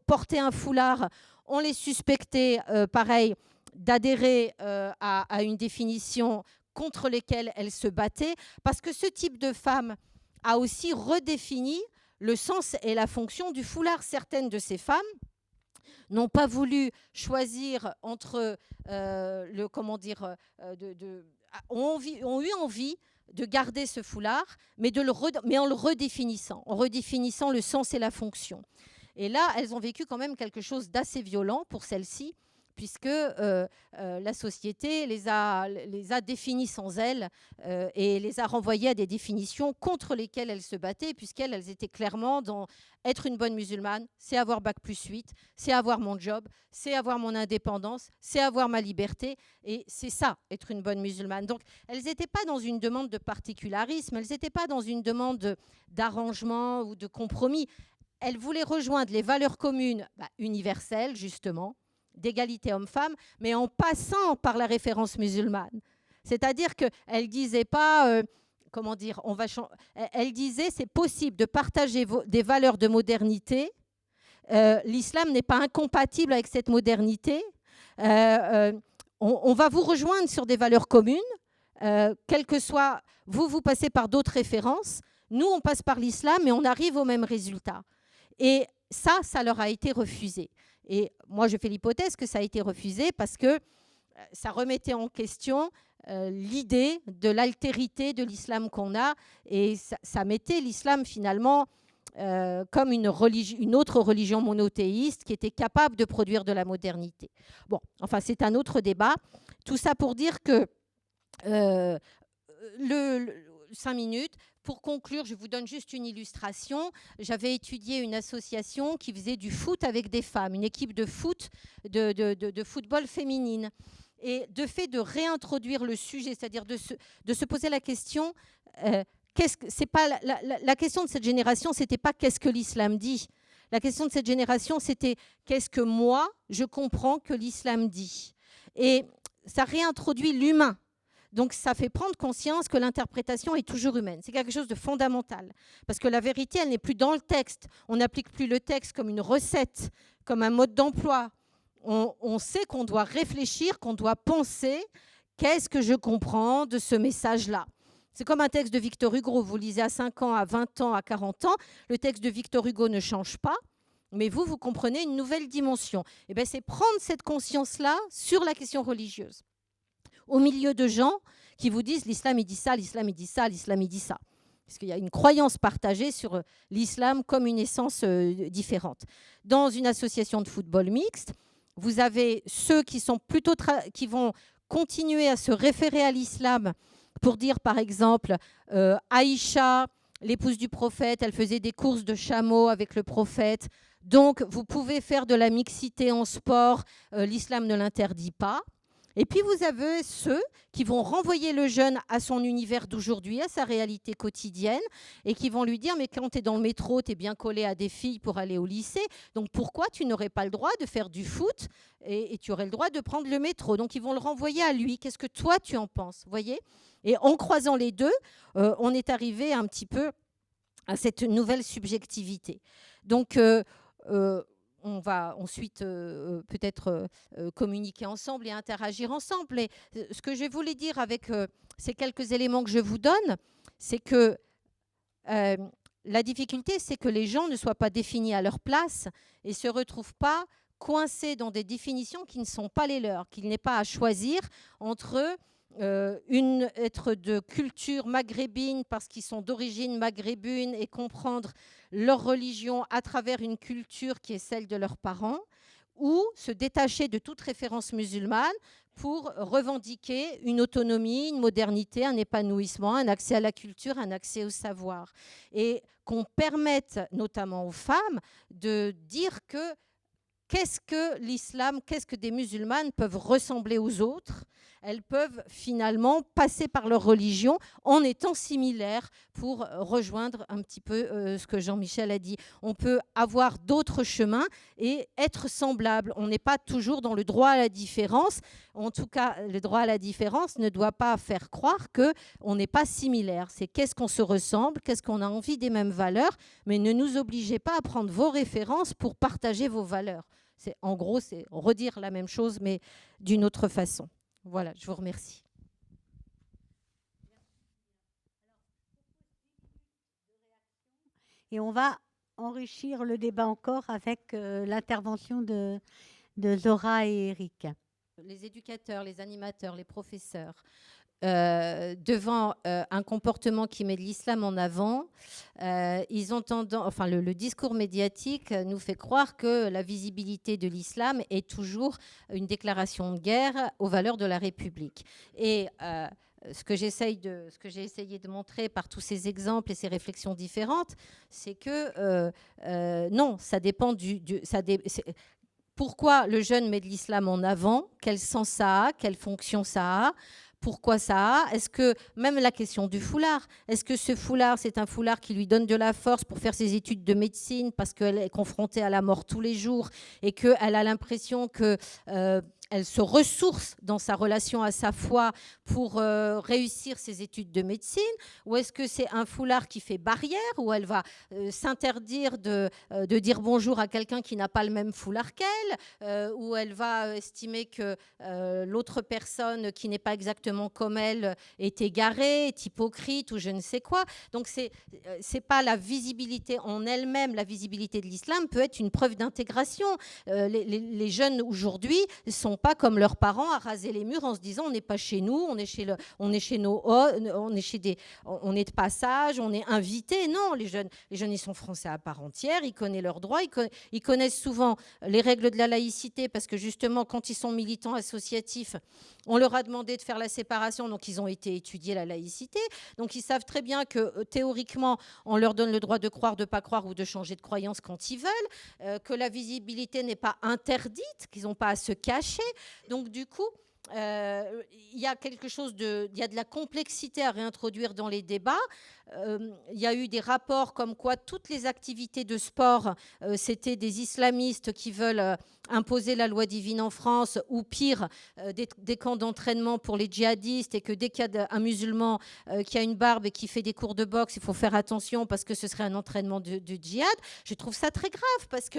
porter un foulard, on les suspectait, pareil, d'adhérer à une définition contre laquelle elles se battaient, parce que ce type de femme a aussi redéfini le sens et la fonction du foulard. Certaines de ces femmes n'ont pas voulu choisir entre ont eu envie de garder ce foulard, mais en le redéfinissant le sens et la fonction. Et là, elles ont vécu quand même quelque chose d'assez violent pour celles-ci, puisque la société les a définies sans elles et les a renvoyées à des définitions contre lesquelles elles se battaient, puisqu'elles étaient clairement dans être une bonne musulmane, c'est avoir Bac+8, c'est avoir mon job, c'est avoir mon indépendance, c'est avoir ma liberté, et c'est ça, être une bonne musulmane. Donc, elles n'étaient pas dans une demande de particularisme, elles n'étaient pas dans une demande d'arrangement ou de compromis. Elles voulaient rejoindre les valeurs communes universelles, justement, d'égalité homme-femme, mais en passant par la référence musulmane. C'est-à-dire qu'elle ne disait pas, elle disait c'est possible de partager des valeurs de modernité. L'islam n'est pas incompatible avec cette modernité. On va vous rejoindre sur des valeurs communes, quel que soit, vous passez par d'autres références. Nous, on passe par l'islam, mais on arrive au même résultat. Et ça leur a été refusé. Et moi, je fais l'hypothèse que ça a été refusé parce que ça remettait en question l'idée de l'altérité de l'islam qu'on a, et ça mettait l'islam finalement comme une autre religion monothéiste qui était capable de produire de la modernité. Bon, enfin, c'est un autre débat. Tout ça pour dire que 5 minutes. Pour conclure, je vous donne juste une illustration. J'avais étudié une association qui faisait du foot avec des femmes, une équipe de foot, de football féminine. Et de fait de réintroduire le sujet, c'est-à-dire de se poser la question, la question de cette génération, ce n'était pas qu'est-ce que l'islam dit. La question de cette génération, c'était qu'est-ce que moi, je comprends que l'islam dit. Et ça réintroduit l'humain. Donc, ça fait prendre conscience que l'interprétation est toujours humaine. C'est quelque chose de fondamental. Parce que la vérité, elle n'est plus dans le texte. On n'applique plus le texte comme une recette, comme un mode d'emploi. On sait qu'on doit réfléchir, qu'on doit penser. Qu'est-ce que je comprends de ce message-là ? C'est comme un texte de Victor Hugo. Vous lisez à 5 ans, à 20 ans, à 40 ans. Le texte de Victor Hugo ne change pas. Mais vous comprenez une nouvelle dimension. Et bien, c'est prendre cette conscience-là sur la question religieuse. Au milieu de gens qui vous disent l'islam il dit ça, l'islam il dit ça, l'islam il dit ça. Parce qu'il y a une croyance partagée sur l'islam comme une essence différente. Dans une association de football mixte, vous avez ceux qui sont plutôt qui vont continuer à se référer à l'islam pour dire par exemple Aïcha, l'épouse du prophète, elle faisait des courses de chameaux avec le prophète. Donc vous pouvez faire de la mixité en sport, l'islam ne l'interdit pas. Et puis, vous avez ceux qui vont renvoyer le jeune à son univers d'aujourd'hui, à sa réalité quotidienne, et qui vont lui dire, mais quand tu es dans le métro, tu es bien collé à des filles pour aller au lycée, donc pourquoi tu n'aurais pas le droit de faire du foot et tu aurais le droit de prendre le métro ? Donc, ils vont le renvoyer à lui. Qu'est-ce que toi, tu en penses ? Voyez ? Et en croisant les deux, on est arrivé un petit peu à cette nouvelle subjectivité. Donc, on va ensuite peut-être communiquer ensemble et interagir ensemble. Mais ce que je voulais dire avec ces quelques éléments que je vous donne, c'est que la difficulté, c'est que les gens ne soient pas définis à leur place et ne se retrouvent pas coincés dans des définitions qui ne sont pas les leurs, qu'il n'est pas à choisir entre être de culture maghrébine parce qu'ils sont d'origine maghrébine et comprendre leur religion à travers une culture qui est celle de leurs parents, ou se détacher de toute référence musulmane pour revendiquer une autonomie, une modernité, un épanouissement, un accès à la culture, un accès au savoir. Et qu'on permette notamment aux femmes de dire que qu'est-ce que l'islam, qu'est-ce que des musulmanes peuvent ressembler aux autres ? Elles peuvent finalement passer par leur religion en étant similaires pour rejoindre un petit peu ce que Jean-Michel a dit. On peut avoir d'autres chemins et être semblable. On n'est pas toujours dans le droit à la différence. En tout cas, le droit à la différence ne doit pas faire croire qu'on n'est pas similaire. C'est qu'est-ce qu'on se ressemble, qu'est-ce qu'on a envie des mêmes valeurs, mais ne nous obligez pas à prendre vos références pour partager vos valeurs. En gros, c'est redire la même chose, mais d'une autre façon. Voilà, je vous remercie. Et on va enrichir le débat encore avec l'intervention de Zora et Eric. Les éducateurs, les animateurs, les professeurs, devant un comportement qui met de l'islam en avant, ils ont tendance, enfin le discours médiatique nous fait croire que la visibilité de l'islam est toujours une déclaration de guerre aux valeurs de la République. Et ce que j'ai essayé de montrer par tous ces exemples et ces réflexions différentes, c'est que non, ça dépend pourquoi le jeune met de l'islam en avant, quel sens ça a, quelle fonction ça a, pourquoi ça a. Est-ce que, même la question du foulard, est-ce que ce foulard, c'est un foulard qui lui donne de la force pour faire ses études de médecine parce qu'elle est confrontée à la mort tous les jours et qu'elle a l'impression que elle se ressource dans sa relation à sa foi pour réussir ses études de médecine, ou est-ce que c'est un foulard qui fait barrière, où elle va s'interdire de dire bonjour à quelqu'un qui n'a pas le même foulard qu'elle, où elle va estimer que l'autre personne qui n'est pas exactement comme elle est égarée, est hypocrite ou je ne sais quoi. Donc c'est pas la visibilité en elle-même, la visibilité de l'islam peut être une preuve d'intégration. Les jeunes aujourd'hui sont pas comme leurs parents à raser les murs en se disant on n'est pas chez nous, on est chez de passage, on est invité. Non, les jeunes ils sont français à part entière, ils connaissent leurs droits, ils connaissent souvent les règles de la laïcité parce que justement quand ils sont militants associatifs, on leur a demandé de faire la séparation, donc ils ont été étudier la laïcité. Donc ils savent très bien que théoriquement, on leur donne le droit de croire, de ne pas croire ou de changer de croyance quand ils veulent, que la visibilité n'est pas interdite, qu'ils n'ont pas à se cacher, Donc du coup, il y a quelque chose il y a de la complexité à réintroduire dans les débats. Il y a eu des rapports comme quoi toutes les activités de sport, c'était des islamistes qui veulent imposer la loi divine en France, ou pire, des camps d'entraînement pour les djihadistes, et que dès qu'il y a un musulman qui a une barbe et qui fait des cours de boxe, il faut faire attention parce que ce serait un entraînement du djihad. Je trouve ça très grave parce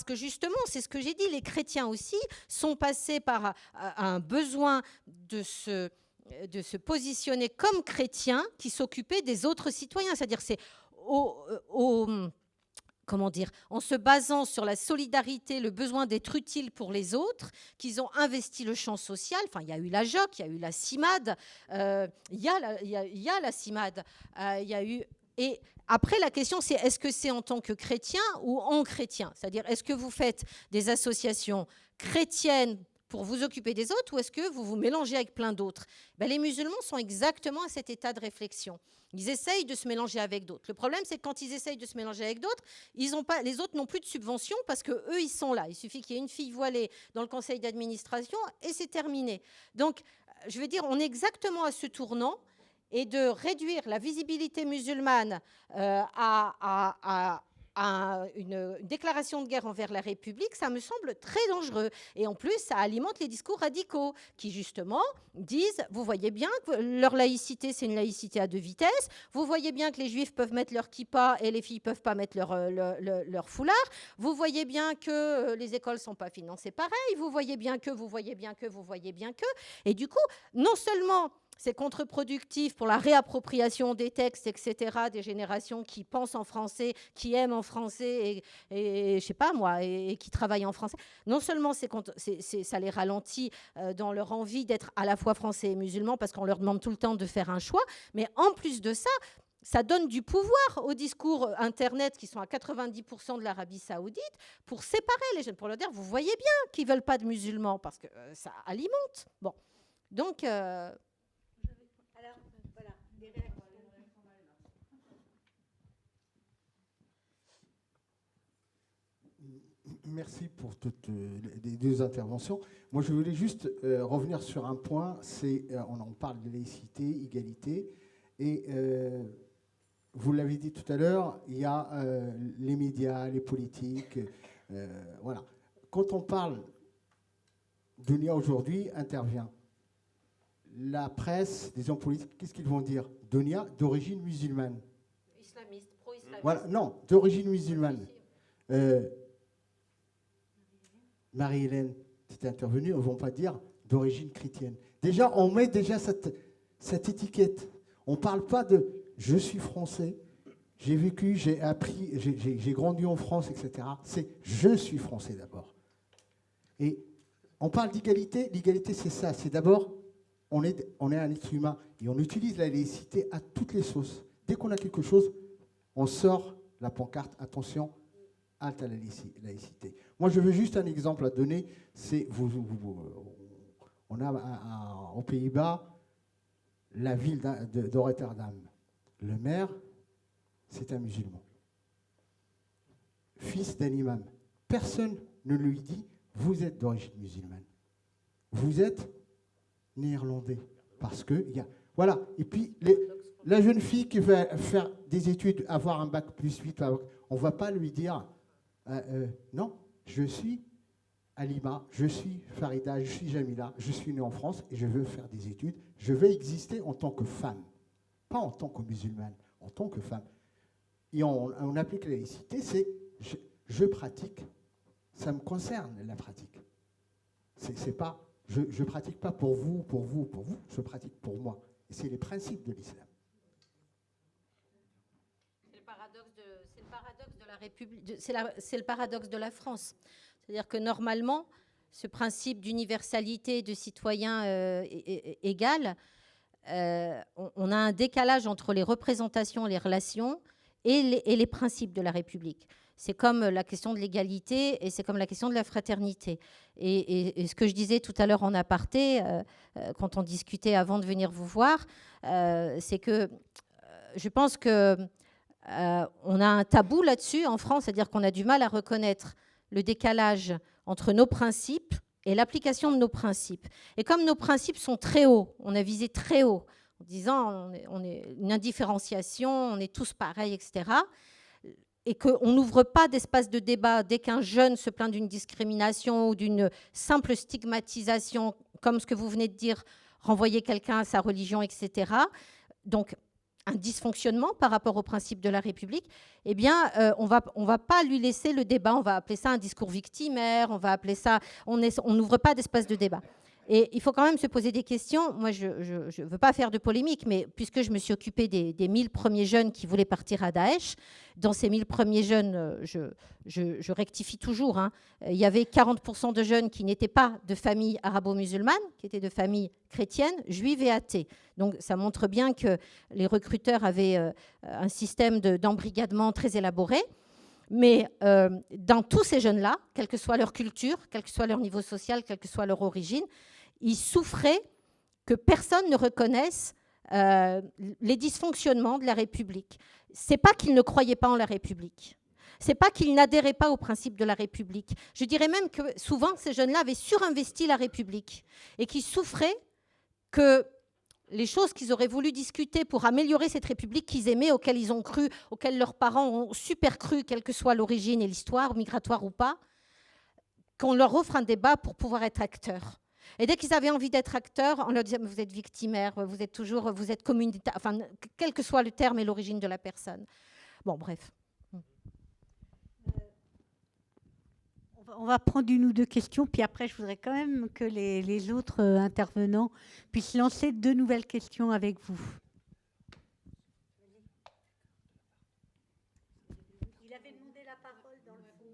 que justement, c'est ce que j'ai dit, les chrétiens aussi sont passés par un besoin de se positionner comme chrétiens qui s'occupaient des autres citoyens. C'est-à-dire c'est comment dire, en se basant sur la solidarité, le besoin d'être utile pour les autres, qu'ils ont investi le champ social. Enfin, il y a eu la JOC, il y a eu la CIMAD, il y a la CIMAD, il y a eu... Et après, la question, c'est est-ce que c'est en tant que chrétien ou en chrétien? C'est-à-dire, est-ce que vous faites des associations chrétiennes pour vous occuper des autres, ou est-ce que vous vous mélangez avec plein d'autres? Les musulmans sont exactement à cet état de réflexion. Ils essayent de se mélanger avec d'autres. Le problème, c'est que quand ils essayent de se mélanger avec d'autres, les autres n'ont plus de subventions parce qu'eux, ils sont là. Il suffit qu'il y ait une fille voilée dans le conseil d'administration et c'est terminé. Donc, je veux dire, on est exactement à ce tournant. Et de réduire la visibilité musulmane à une déclaration de guerre envers la République, ça me semble très dangereux. Et en plus, ça alimente les discours radicaux qui, justement, disent, vous voyez bien que leur laïcité, c'est une laïcité à deux vitesses. Vous voyez bien que les juifs peuvent mettre leur kippa et les filles ne peuvent pas mettre leur foulard. Vous voyez bien que les écoles ne sont pas financées pareil. Vous voyez bien que... Et du coup, non seulement... c'est contre-productif pour la réappropriation des textes, etc., des générations qui pensent en français, qui aiment en français et je sais pas moi, et qui travaillent en français. Non seulement ça les ralentit dans leur envie d'être à la fois français et musulmans parce qu'on leur demande tout le temps de faire un choix, mais en plus de ça, ça donne du pouvoir aux discours Internet qui sont à 90% de l'Arabie Saoudite pour séparer les jeunes, pour leur dire, vous voyez bien qu'ils ne veulent pas de musulmans parce que ça alimente. Bon, donc... Merci pour toutes les deux interventions. Moi, je voulais juste revenir sur un point. On en parle de laïcité, égalité. Et vous l'avez dit tout à l'heure, il y a les médias, les politiques. Voilà. Quand on parle Dounia aujourd'hui, intervient. La presse, les hommes politiques, qu'est-ce qu'ils vont dire? Dounia, d'origine musulmane. Islamiste, pro-islamiste. Voilà, non, d'origine musulmane. Marie-Hélène, c'est intervenue, ils ne vont pas dire d'origine chrétienne. Déjà, on met déjà cette étiquette. On ne parle pas de « je suis français, j'ai vécu, j'ai appris, j'ai grandi en France, etc. » C'est « je suis français » d'abord. Et on parle d'égalité. L'égalité, c'est ça. C'est d'abord, on est un être humain et on utilise la laïcité à toutes les sauces. Dès qu'on a quelque chose, on sort la pancarte « attention ». Halte à la laïcité. Moi, je veux juste un exemple à donner. C'est on a aux Pays-Bas la ville de Rotterdam. Le maire, c'est un musulman, fils d'un imam. Personne ne lui dit vous êtes d'origine musulmane. Vous êtes néerlandais parce que voilà. Et puis la jeune fille qui va faire des études, avoir un bac +8, on ne va pas lui dire non, je suis Alima, je suis Farida, je suis Jamila, je suis née en France et je veux faire des études. Je veux exister en tant que femme, pas en tant que musulmane, en tant que femme. Et on applique la laïcité, c'est je pratique, ça me concerne la pratique. C'est pas, je pratique pas pour vous, je pratique pour moi. Et c'est les principes de l'islam. C'est le paradoxe de la France. C'est-à-dire que normalement, ce principe d'universalité, de citoyen égal, on a un décalage entre les représentations, les relations et les principes de la République. C'est comme la question de l'égalité et c'est comme la question de la fraternité. Et ce que je disais tout à l'heure en aparté, quand on discutait avant de venir vous voir, c'est que je pense que on a un tabou là-dessus en France, c'est-à-dire qu'on a du mal à reconnaître le décalage entre nos principes et l'application de nos principes. Et comme nos principes sont très hauts, on a visé très haut, en disant on est une indifférenciation, on est tous pareils, etc., et qu'on n'ouvre pas d'espace de débat dès qu'un jeune se plaint d'une discrimination ou d'une simple stigmatisation, comme ce que vous venez de dire, renvoyer quelqu'un à sa religion, etc., donc un dysfonctionnement par rapport aux principes de la République, eh bien, on va pas lui laisser le débat, on va appeler ça un discours victimaire, on va appeler ça, on n'ouvre pas d'espace de débat. Et il faut quand même se poser des questions. Moi, je ne veux pas faire de polémique, mais puisque je me suis occupée des 1000 premiers jeunes qui voulaient partir à Daesh, dans ces 1000 premiers jeunes, je rectifie toujours, hein, il y avait 40% de jeunes qui n'étaient pas de famille arabo-musulmane, qui étaient de familles chrétiennes, juives et athées. Donc ça montre bien que les recruteurs avaient un système d'embrigadement très élaboré. Mais dans tous ces jeunes-là, quelle que soit leur culture, quel que soit leur niveau social, quelle que soit leur origine, ils souffraient que personne ne reconnaisse les dysfonctionnements de la République. Ce n'est pas qu'ils ne croyaient pas en la République. Ce n'est pas qu'ils n'adhéraient pas aux principes de la République. Je dirais même que souvent, ces jeunes-là avaient surinvesti la République et qu'ils souffraient que les choses qu'ils auraient voulu discuter pour améliorer cette République qu'ils aimaient, auxquelles ils ont cru, auxquelles leurs parents ont super cru, quelle que soit l'origine et l'histoire, migratoire ou pas, qu'on leur offre un débat pour pouvoir être acteurs. Et dès qu'ils avaient envie d'être acteurs, on leur disait « vous êtes victimaire, vous êtes communautaire », enfin, quel que soit le terme et l'origine de la personne. Bon, bref. On va prendre une ou deux questions, puis après, je voudrais quand même que les autres intervenants puissent lancer 2 nouvelles questions avec vous. Il avait demandé la parole dans le fond.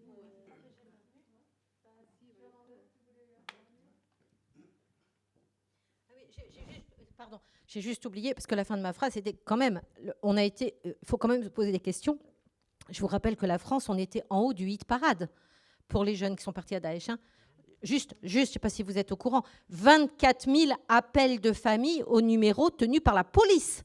Pardon, j'ai juste oublié, parce que la fin de ma phrase, c'était quand même, il faut quand même se poser des questions. Je vous rappelle que la France, on était en haut du hit parade pour les jeunes qui sont partis à Daesh. Hein. Juste, je ne sais pas si vous êtes au courant, 24 000 appels de famille au numéro tenu par la police.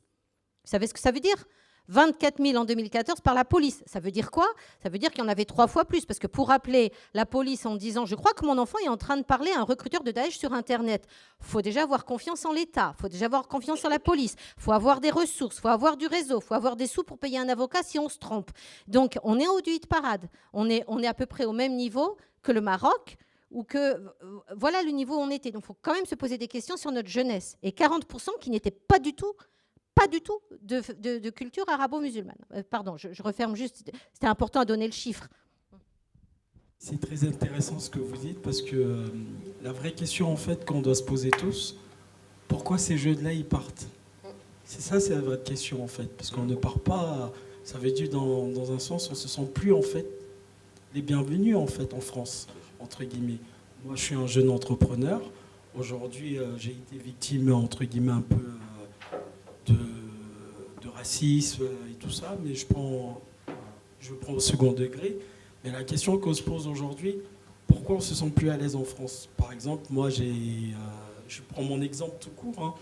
Vous savez ce que ça veut dire ? 24 000 en 2014 par la police. Ça veut dire quoi ? Ça veut dire qu'il y en avait 3 fois plus. Parce que pour appeler la police en disant « je crois que mon enfant est en train de parler à un recruteur de Daesh sur Internet », il faut déjà avoir confiance en l'État, il faut déjà avoir confiance en la police, il faut avoir des ressources, il faut avoir du réseau, il faut avoir des sous pour payer un avocat si on se trompe. Donc on est au du hit parade. On est à peu près au même niveau que le Maroc, ou que voilà le niveau où on était. Donc il faut quand même se poser des questions sur notre jeunesse. Et 40% qui n'étaient pas du tout de culture arabo-musulmane. Pardon, je referme juste. C'était important à donner le chiffre. C'est très intéressant ce que vous dites, parce que la vraie question, en fait, qu'on doit se poser tous, pourquoi ces jeunes-là, ils partent ? C'est la vraie question, en fait. Parce qu'on ne part pas, ça veut dire dans un sens, on ne se sent plus, en fait, les bienvenus, en fait, en France, entre guillemets. Moi, je suis un jeune entrepreneur. Aujourd'hui, j'ai été victime, entre guillemets, un peu de racisme et tout ça, mais je prends au second degré. Mais la question qu'on se pose aujourd'hui, pourquoi on ne se sent plus à l'aise en France ? Par exemple, moi, je prends mon exemple tout court. Hein.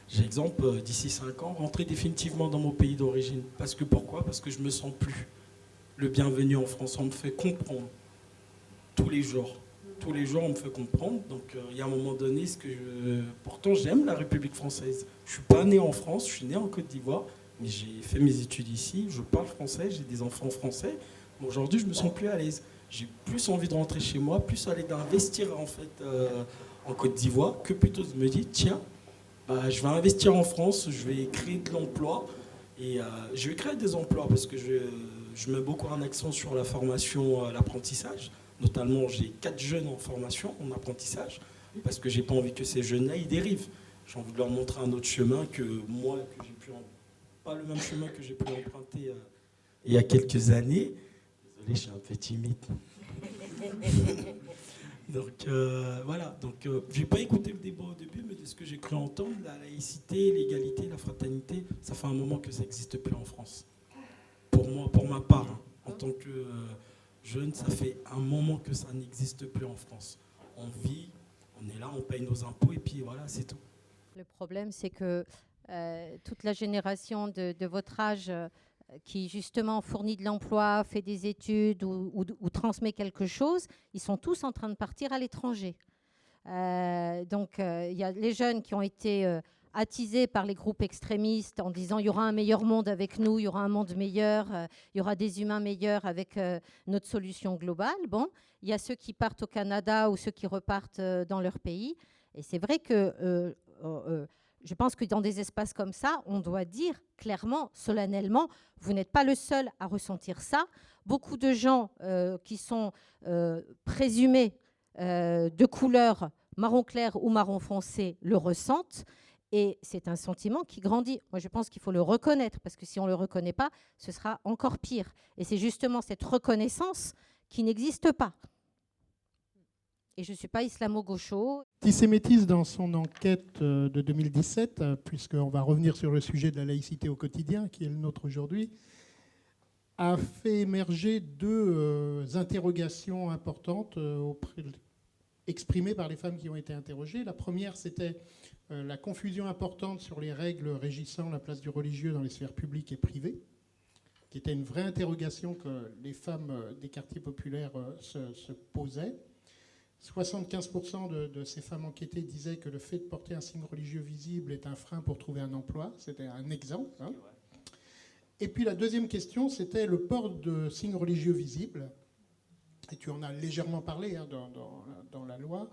J'ai exemple, d'ici 5 ans, rentrer définitivement dans mon pays d'origine. Pourquoi ? Parce que je ne me sens plus le bienvenu en France. On me fait comprendre tous les jours. Tous les jours, on me fait comprendre. Donc, il y a un moment donné, pourtant, j'aime la République française. Je ne suis pas né en France, je suis né en Côte d'Ivoire, mais j'ai fait mes études ici, je parle français, j'ai des enfants français. Aujourd'hui, je ne me sens plus à l'aise. J'ai plus envie de rentrer chez moi, plus aller d'investir en fait en Côte d'Ivoire, que plutôt de me dire, tiens, je vais investir en France, je vais créer de l'emploi. Et je vais créer des emplois parce que je mets beaucoup un accent sur la formation, l'apprentissage. Notamment, j'ai 4 jeunes en formation, en apprentissage, parce que j'ai pas envie que ces jeunes-là, ils dérivent. J'ai envie de leur montrer un autre chemin que moi, pas le même chemin que j'ai pu emprunter il y a quelques années. Désolé, je suis un peu timide. Donc, voilà. Donc, je n'ai pas écouté le débat au début, mais de ce que j'ai cru entendre, la laïcité, l'égalité, la fraternité, ça fait un moment que ça n'existe plus en France. Pour moi, pour ma part, hein, en tant que jeune, ça fait un moment que ça n'existe plus en France. On vit, on est là, on paye nos impôts et puis voilà, c'est tout. Le problème, c'est que toute la génération de votre âge qui justement fournit de l'emploi, fait des études ou transmet quelque chose, ils sont tous en train de partir à l'étranger. Donc, il y a les jeunes qui ont été attisés par les groupes extrémistes en disant il y aura un meilleur monde avec nous, il y aura un monde meilleur, il y aura des humains meilleurs avec notre solution globale. Bon, il y a ceux qui partent au Canada ou ceux qui repartent dans leur pays. Et c'est vrai que je pense que dans des espaces comme ça, on doit dire clairement, solennellement, vous n'êtes pas le seul à ressentir ça. Beaucoup de gens qui sont présumés de couleur marron clair ou marron foncé le ressentent. Et c'est un sentiment qui grandit. Moi, je pense qu'il faut le reconnaître, parce que si on ne le reconnaît pas, ce sera encore pire. Et c'est justement cette reconnaissance qui n'existe pas. Et je ne suis pas islamo-gaucho. Tissémétis, dans son enquête de 2017, puisqu'on va revenir sur le sujet de la laïcité au quotidien, qui est le nôtre aujourd'hui, a fait émerger deux interrogations importantes exprimées par les femmes qui ont été interrogées. La première, c'était la confusion importante sur les règles régissant la place du religieux dans les sphères publiques et privées, qui était une vraie interrogation que les femmes des quartiers populaires se posaient. 75% de ces femmes enquêtées disaient que le fait de porter un signe religieux visible est un frein pour trouver un emploi. C'était un exemple. Hein. Et puis la deuxième question, c'était le port de signes religieux visibles. Et tu en as légèrement parlé hein, dans la loi.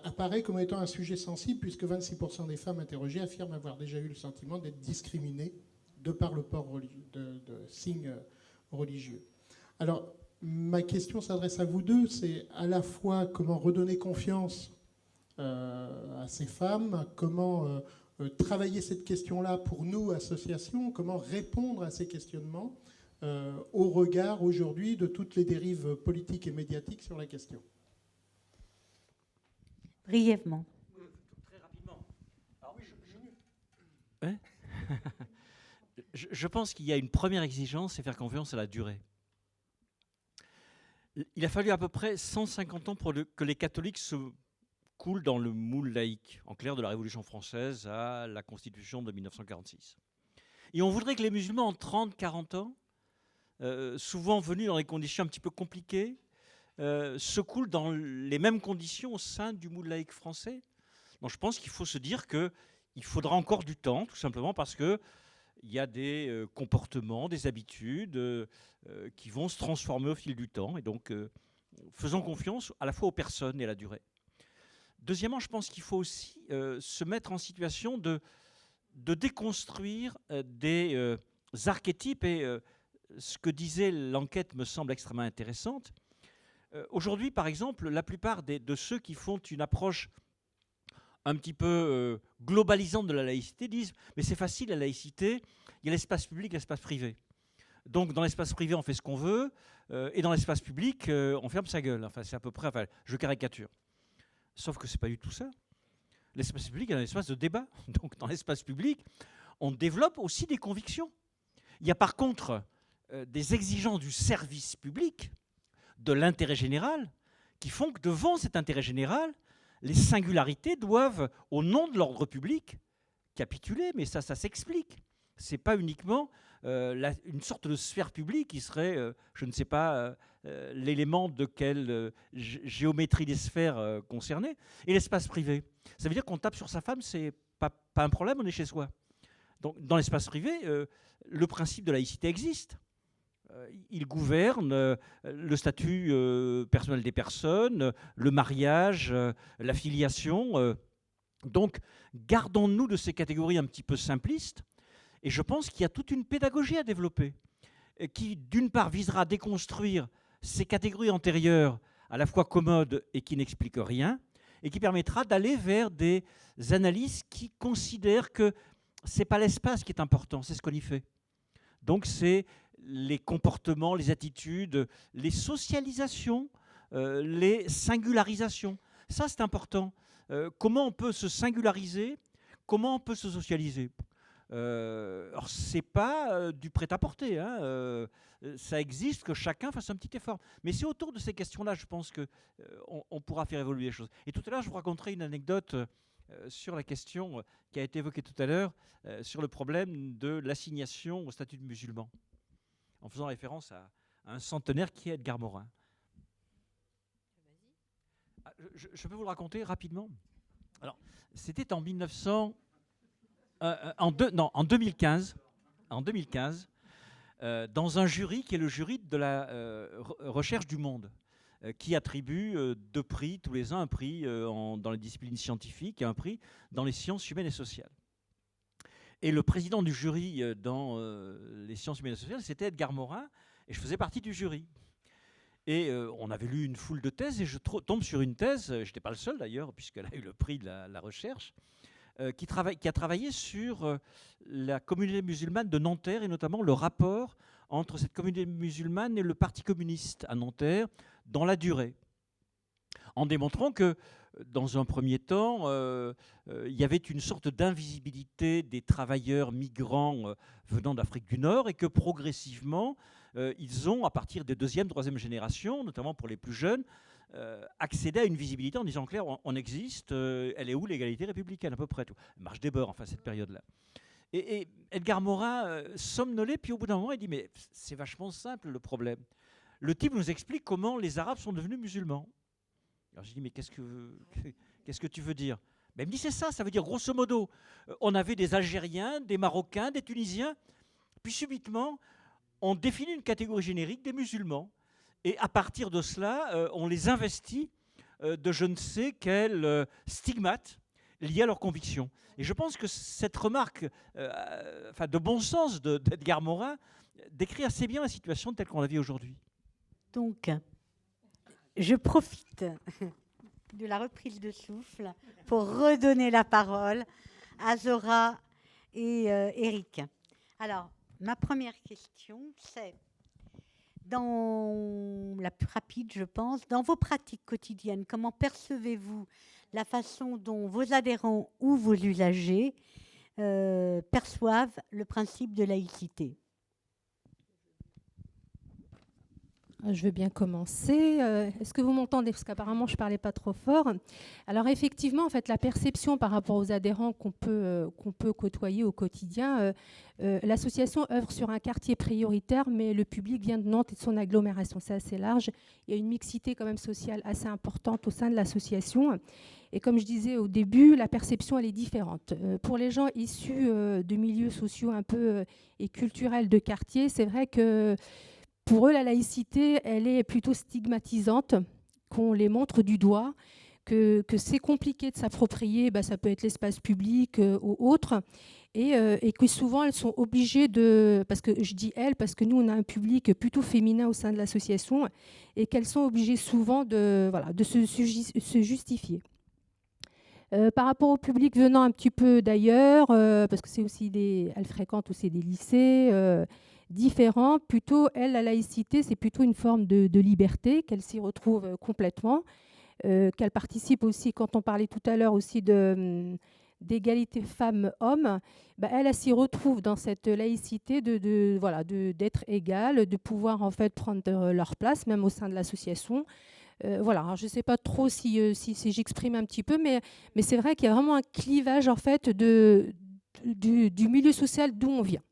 Apparaît comme étant un sujet sensible, puisque 26% des femmes interrogées affirment avoir déjà eu le sentiment d'être discriminées de par le port de signes religieux. Alors, ma question s'adresse à vous deux, c'est à la fois comment redonner confiance à ces femmes, comment travailler cette question-là pour nous, associations, comment répondre à ces questionnements au regard aujourd'hui de toutes les dérives politiques et médiatiques sur la question. Brièvement. Très rapidement. Alors oui, ouais. Je pense qu'il y a une première exigence, c'est faire confiance à la durée. Il a fallu à peu près 150 ans pour que les catholiques se coulent dans le moule laïque, en clair de la Révolution française à la Constitution de 1946. Et on voudrait que les musulmans en 30-40 ans, souvent venus dans des conditions un petit peu compliquées, se coulent dans les mêmes conditions au sein du moule laïque français. Donc je pense qu'il faut se dire qu'il faudra encore du temps, tout simplement parce qu'il y a des comportements, des habitudes qui vont se transformer au fil du temps. Et donc, faisons confiance à la fois aux personnes et à la durée. Deuxièmement, je pense qu'il faut aussi se mettre en situation de déconstruire des archétypes. Et ce que disait l'enquête me semble extrêmement intéressante. Aujourd'hui, par exemple, la plupart de ceux qui font une approche un petit peu globalisante de la laïcité disent « mais c'est facile, la laïcité, il y a l'espace public et l'espace privé. Donc dans l'espace privé, on fait ce qu'on veut, et dans l'espace public, on ferme sa gueule. » Enfin, c'est à peu près, enfin, je caricature. Sauf que ce n'est pas du tout ça. L'espace public est un espace de débat. Donc dans l'espace public, on développe aussi des convictions. Il y a par contre des exigences du service public, de l'intérêt général, qui font que devant cet intérêt général, les singularités doivent, au nom de l'ordre public, capituler. Mais ça s'explique. Ce n'est pas uniquement une sorte de sphère publique qui serait, je ne sais pas, l'élément de quelle géométrie des sphères concernées. Et l'espace privé, ça veut dire qu'on tape sur sa femme, c'est pas un problème, on est chez soi. Donc dans l'espace privé, le principe de laïcité existe. Il gouverne le statut personnel des personnes, le mariage, la filiation. Donc, gardons-nous de ces catégories un petit peu simplistes. Et je pense qu'il y a toute une pédagogie à développer qui, d'une part, visera à déconstruire ces catégories antérieures à la fois commodes et qui n'expliquent rien, et qui permettra d'aller vers des analyses qui considèrent que ce n'est pas l'espace qui est important, c'est ce qu'on y fait. Donc, c'est les comportements, les attitudes, les socialisations, les singularisations. Ça, c'est important. Comment on peut se singulariser? Comment on peut se socialiser? Alors, ce n'est pas du prêt-à-porter. Hein, ça existe, que chacun fasse un petit effort. Mais c'est autour de ces questions-là, je pense qu'on pourra faire évoluer les choses. Et tout à l'heure, je vous raconterai une anecdote sur la question qui a été évoquée tout à l'heure, sur le problème de l'assignation au statut de musulman, en faisant référence à un centenaire qui est Edgar Morin. je peux vous le raconter rapidement. Alors, c'était en 2015, dans un jury qui est le jury de la recherche du monde, qui attribue 2 prix tous les ans, un prix dans les disciplines scientifiques et un prix dans les sciences humaines et sociales. Et le président du jury dans les sciences humaines et sociales, c'était Edgar Morin, et je faisais partie du jury. Et on avait lu une foule de thèses, et je tombe sur une thèse, je n'étais pas le seul d'ailleurs, puisqu'elle a eu le prix de la recherche, qui a travaillé sur la communauté musulmane de Nanterre, et notamment le rapport entre cette communauté musulmane et le Parti communiste à Nanterre dans la durée, en démontrant que, dans un premier temps, il y avait une sorte d'invisibilité des travailleurs migrants venant d'Afrique du Nord, et que progressivement, ils ont, à partir des 2e, 3e générations, notamment pour les plus jeunes, accédé à une visibilité en disant, clair, on existe, elle est où l'égalité républicaine, à peu près tout. Marche des beurs, enfin, cette période-là. Et Edgar Morin somnolait, puis au bout d'un moment, il dit, mais c'est vachement simple le problème. Le type nous explique comment les Arabes sont devenus musulmans. Alors j'ai dit, mais qu'est-ce que tu veux dire? Ben, il me dit, c'est ça veut dire grosso modo, on avait des Algériens, des Marocains, des Tunisiens, puis subitement, on définit une catégorie générique des musulmans. Et à partir de cela, on les investit de je ne sais quel stigmate lié à leurs convictions. Et je pense que cette remarque de bon sens d'Edgar Morin décrit assez bien la situation telle qu'on la vit aujourd'hui. Donc, je profite de la reprise de souffle pour redonner la parole à Zora et Eric. Alors, ma première question, c'est, dans la plus rapide, je pense, dans vos pratiques quotidiennes, comment percevez-vous la façon dont vos adhérents ou vos usagers perçoivent le principe de laïcité? Je veux bien commencer. Est-ce que vous m'entendez? Parce qu'apparemment, je ne parlais pas trop fort. Alors, effectivement, en fait, la perception par rapport aux adhérents qu'on peut côtoyer au quotidien, l'association œuvre sur un quartier prioritaire, mais le public vient de Nantes et de son agglomération. C'est assez large. Il y a une mixité quand même sociale assez importante au sein de l'association. Et comme je disais au début, la perception, elle est différente. Pour les gens issus de milieux sociaux un peu et culturels de quartier, c'est vrai que pour eux, la laïcité, elle est plutôt stigmatisante, qu'on les montre du doigt, que c'est compliqué de s'approprier, ça peut être l'espace public ou autre, et que souvent elles sont obligées de, parce que je dis elles, parce que nous on a un public plutôt féminin au sein de l'association, et qu'elles sont obligées souvent de se justifier. Par rapport au public venant un petit peu d'ailleurs, parce que c'est aussi elles fréquentent aussi des lycées différents, plutôt, elle, la laïcité, c'est plutôt une forme de liberté, qu'elle s'y retrouve complètement, qu'elle participe aussi, quand on parlait tout à l'heure aussi d'égalité femmes-hommes, elle s'y retrouve dans cette laïcité d'être égale, de pouvoir en fait prendre leur place, même au sein de l'association. Alors, je ne sais pas trop si j'exprime un petit peu, mais c'est vrai qu'il y a vraiment un clivage en fait du milieu social d'où on vient.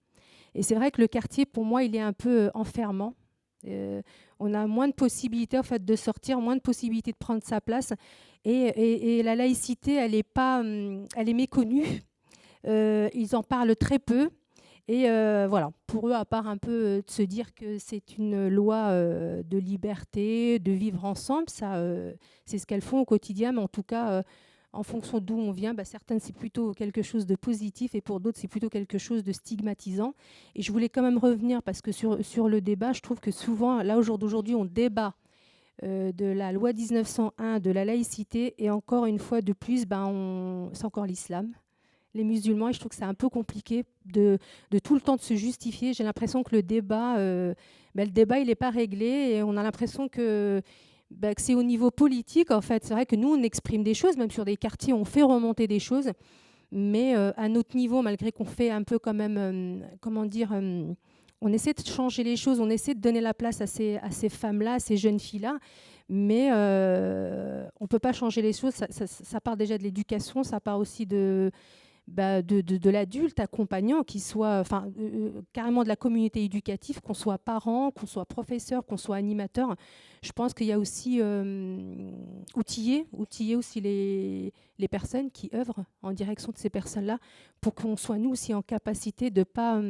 Et c'est vrai que le quartier, pour moi, il est un peu enfermant. On a moins de possibilités en fait, de sortir, moins de possibilités de prendre sa place. Et la laïcité, elle est méconnue. Ils en parlent très peu. Et pour eux, à part un peu de se dire que c'est une loi de liberté, de vivre ensemble, ça, c'est ce qu'elles font au quotidien. Mais en tout cas, en fonction d'où on vient, certaines, c'est plutôt quelque chose de positif et pour d'autres, c'est plutôt quelque chose de stigmatisant. Et je voulais quand même revenir parce que sur le débat, je trouve que souvent, là, au jour d'aujourd'hui, on débat de la loi 1901, de la laïcité, et encore une fois de plus, c'est encore l'islam. Les musulmans, et je trouve que c'est un peu compliqué de tout le temps de se justifier. J'ai l'impression que le débat, il n'est pas réglé, et on a l'impression que c'est au niveau politique, en fait. C'est vrai que nous, on exprime des choses, même sur des quartiers, on fait remonter des choses, mais à notre niveau, malgré qu'on fait un peu quand même, on essaie de changer les choses, on essaie de donner la place à ces femmes-là, à ces jeunes filles-là, mais on ne peut pas changer les choses. Ça part déjà de l'éducation, ça part aussi de de l'adulte accompagnant, qui soit carrément de la communauté éducative, qu'on soit parent, qu'on soit professeur, qu'on soit animateur. Je pense qu'il y a aussi outiller aussi les personnes qui œuvrent en direction de ces personnes-là, pour qu'on soit nous aussi en capacité de pas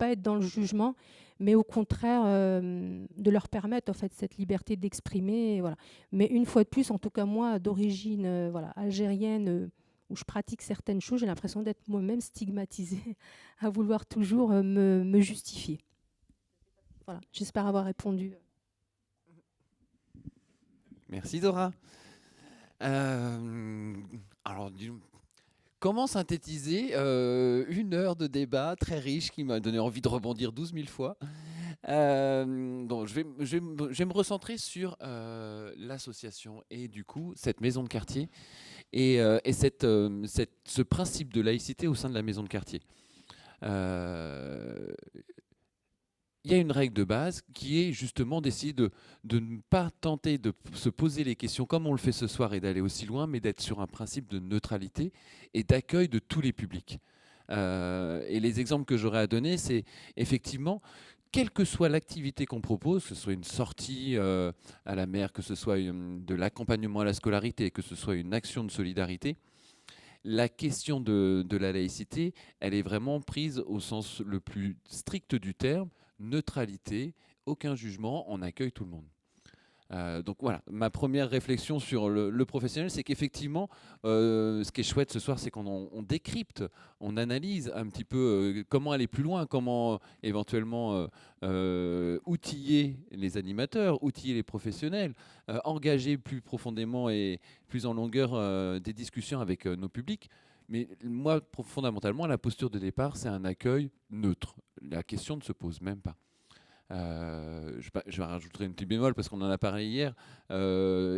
être dans le jugement, mais au contraire de leur permettre en fait cette liberté d'exprimer. Voilà. Mais une fois de plus, en tout cas moi, d'origine algérienne, où je pratique certaines choses, j'ai l'impression d'être moi-même stigmatisée à vouloir toujours me justifier. Voilà, j'espère avoir répondu. Merci Dora. Alors, comment synthétiser une heure de débat très riche qui m'a donné envie de rebondir 12 000 fois. Donc, je vais me recentrer sur l'association et du coup cette maison de quartier et ce principe de laïcité au sein de la maison de quartier. Il y a une règle de base qui est justement d'essayer de ne pas tenter de se poser les questions comme on le fait ce soir et d'aller aussi loin, mais d'être sur un principe de neutralité et d'accueil de tous les publics. Et les exemples que j'aurais à donner, c'est effectivement, quelle que soit l'activité qu'on propose, que ce soit une sortie à la mer, que ce soit de l'accompagnement à la scolarité, que ce soit une action de solidarité, la question de la laïcité, elle est vraiment prise au sens le plus strict du terme, neutralité, aucun jugement, on accueille tout le monde. Donc voilà, ma première réflexion sur le professionnel, c'est qu'effectivement, ce qui est chouette ce soir, c'est qu'on décrypte, on analyse un petit peu comment aller plus loin, comment éventuellement outiller les animateurs, outiller les professionnels, engager plus profondément et plus en longueur des discussions avec nos publics. Mais moi, fondamentalement, la posture de départ, c'est un accueil neutre. La question ne se pose même pas. Je rajouterai une petite bémol parce qu'on en a parlé hier.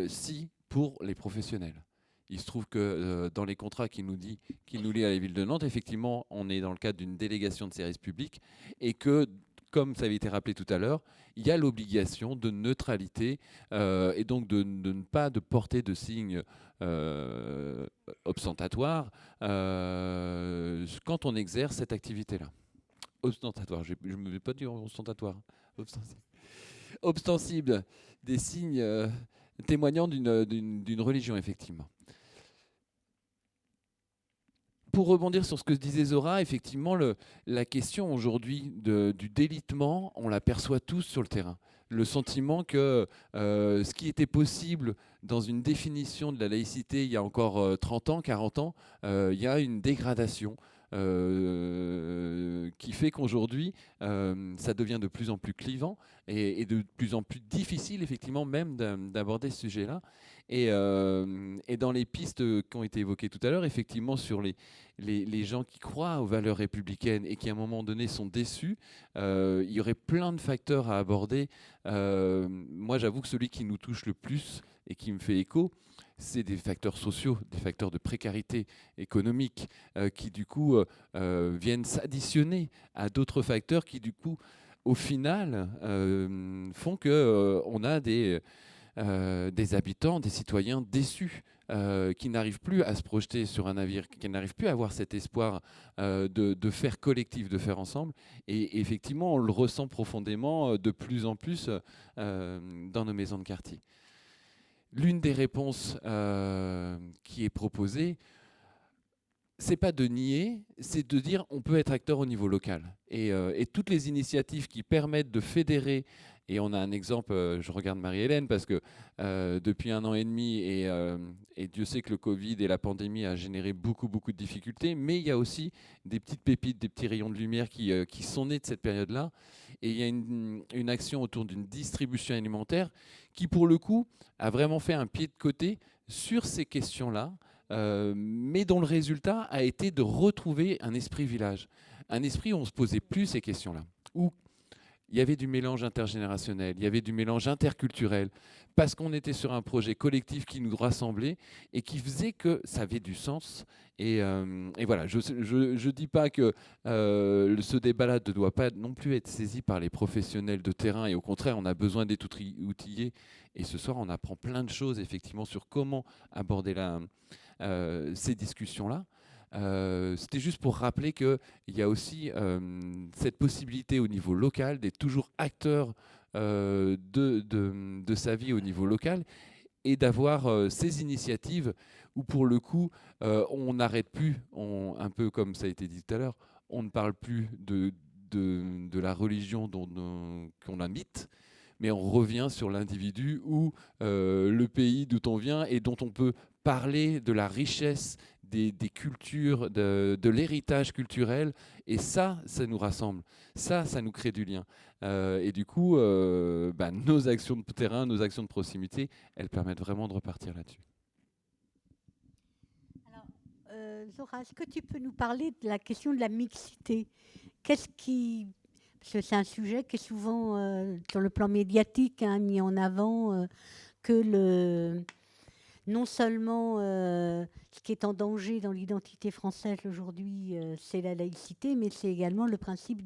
Si, pour les professionnels. Il se trouve que dans les contrats qui nous lient à la ville de Nantes, effectivement, on est dans le cadre d'une délégation de service public et que, comme ça avait été rappelé tout à l'heure, il y a l'obligation de neutralité et donc de ne pas porter de signes ostentatoires quand on exerce cette activité-là. Ostentatoire, je ne me vais pas dire ostentatoire. Ostensible, des signes témoignant d'une religion, effectivement. Pour rebondir sur ce que disait Zora, effectivement, la question aujourd'hui du délitement, on l'aperçoit tous sur le terrain. Le sentiment que ce qui était possible dans une définition de la laïcité il y a encore 30 ans, 40 ans, il y a une dégradation. Qui fait qu'aujourd'hui, ça devient de plus en plus clivant et de plus en plus difficile, effectivement, même d'aborder ce sujet-là. Et dans les pistes qui ont été évoquées tout à l'heure, effectivement, sur les gens qui croient aux valeurs républicaines et qui, à un moment donné, sont déçus, il y aurait plein de facteurs à aborder. Moi, j'avoue que celui qui nous touche le plus et qui me fait écho, c'est des facteurs sociaux, des facteurs de précarité économique qui, du coup, viennent s'additionner à d'autres facteurs qui, du coup, au final, font qu'on a des habitants, des citoyens déçus qui n'arrivent plus à se projeter sur un navire, qui n'arrivent plus à avoir cet espoir de faire collectif, de faire ensemble. Et effectivement, on le ressent profondément de plus en plus dans nos maisons de quartier. L'une des réponses qui est proposée, c'est pas de nier, c'est de dire on peut être acteur au niveau local. Et toutes les initiatives qui permettent de fédérer, et on a un exemple, je regarde Marie-Hélène, parce que depuis 1 an et demi, et Dieu sait que le Covid et la pandémie a généré beaucoup de difficultés, mais il y a aussi des petites pépites, des petits rayons de lumière qui sont nés de cette période-là. Et il y a une action autour d'une distribution alimentaire qui, pour le coup, a vraiment fait un pied de côté sur ces questions-là, mais dont le résultat a été de retrouver un esprit village. Un esprit où on ne se posait plus ces questions-là, où il y avait du mélange intergénérationnel, il y avait du mélange interculturel, parce qu'on était sur un projet collectif qui nous rassemblait et qui faisait que ça avait du sens. Et voilà, je ne dis pas que ce débat-là ne doit pas non plus être saisi par les professionnels de terrain, et au contraire, on a besoin d'être outillés. Et ce soir, on apprend plein de choses, effectivement, sur comment aborder ces discussions-là. C'était juste pour rappeler qu'il y a aussi cette possibilité au niveau local d'être toujours acteur de sa vie au niveau local et d'avoir ces initiatives où pour le coup on n'arrête plus, un peu comme ça a été dit tout à l'heure, on ne parle plus de la religion qu'on imite, mais on revient sur l'individu ou le pays d'où on vient et dont on peut parler de la richesse des cultures, de l'héritage culturel. Et ça nous rassemble. Ça nous crée du lien. Et du coup, nos actions de terrain, nos actions de proximité, elles permettent vraiment de repartir là-dessus. Alors, Zora, est-ce que tu peux nous parler de la question de la mixité ? Parce que c'est un sujet qui est souvent, sur le plan médiatique, mis en avant, que non seulement ce qui est en danger dans l'identité française aujourd'hui, c'est la laïcité, mais c'est également le principe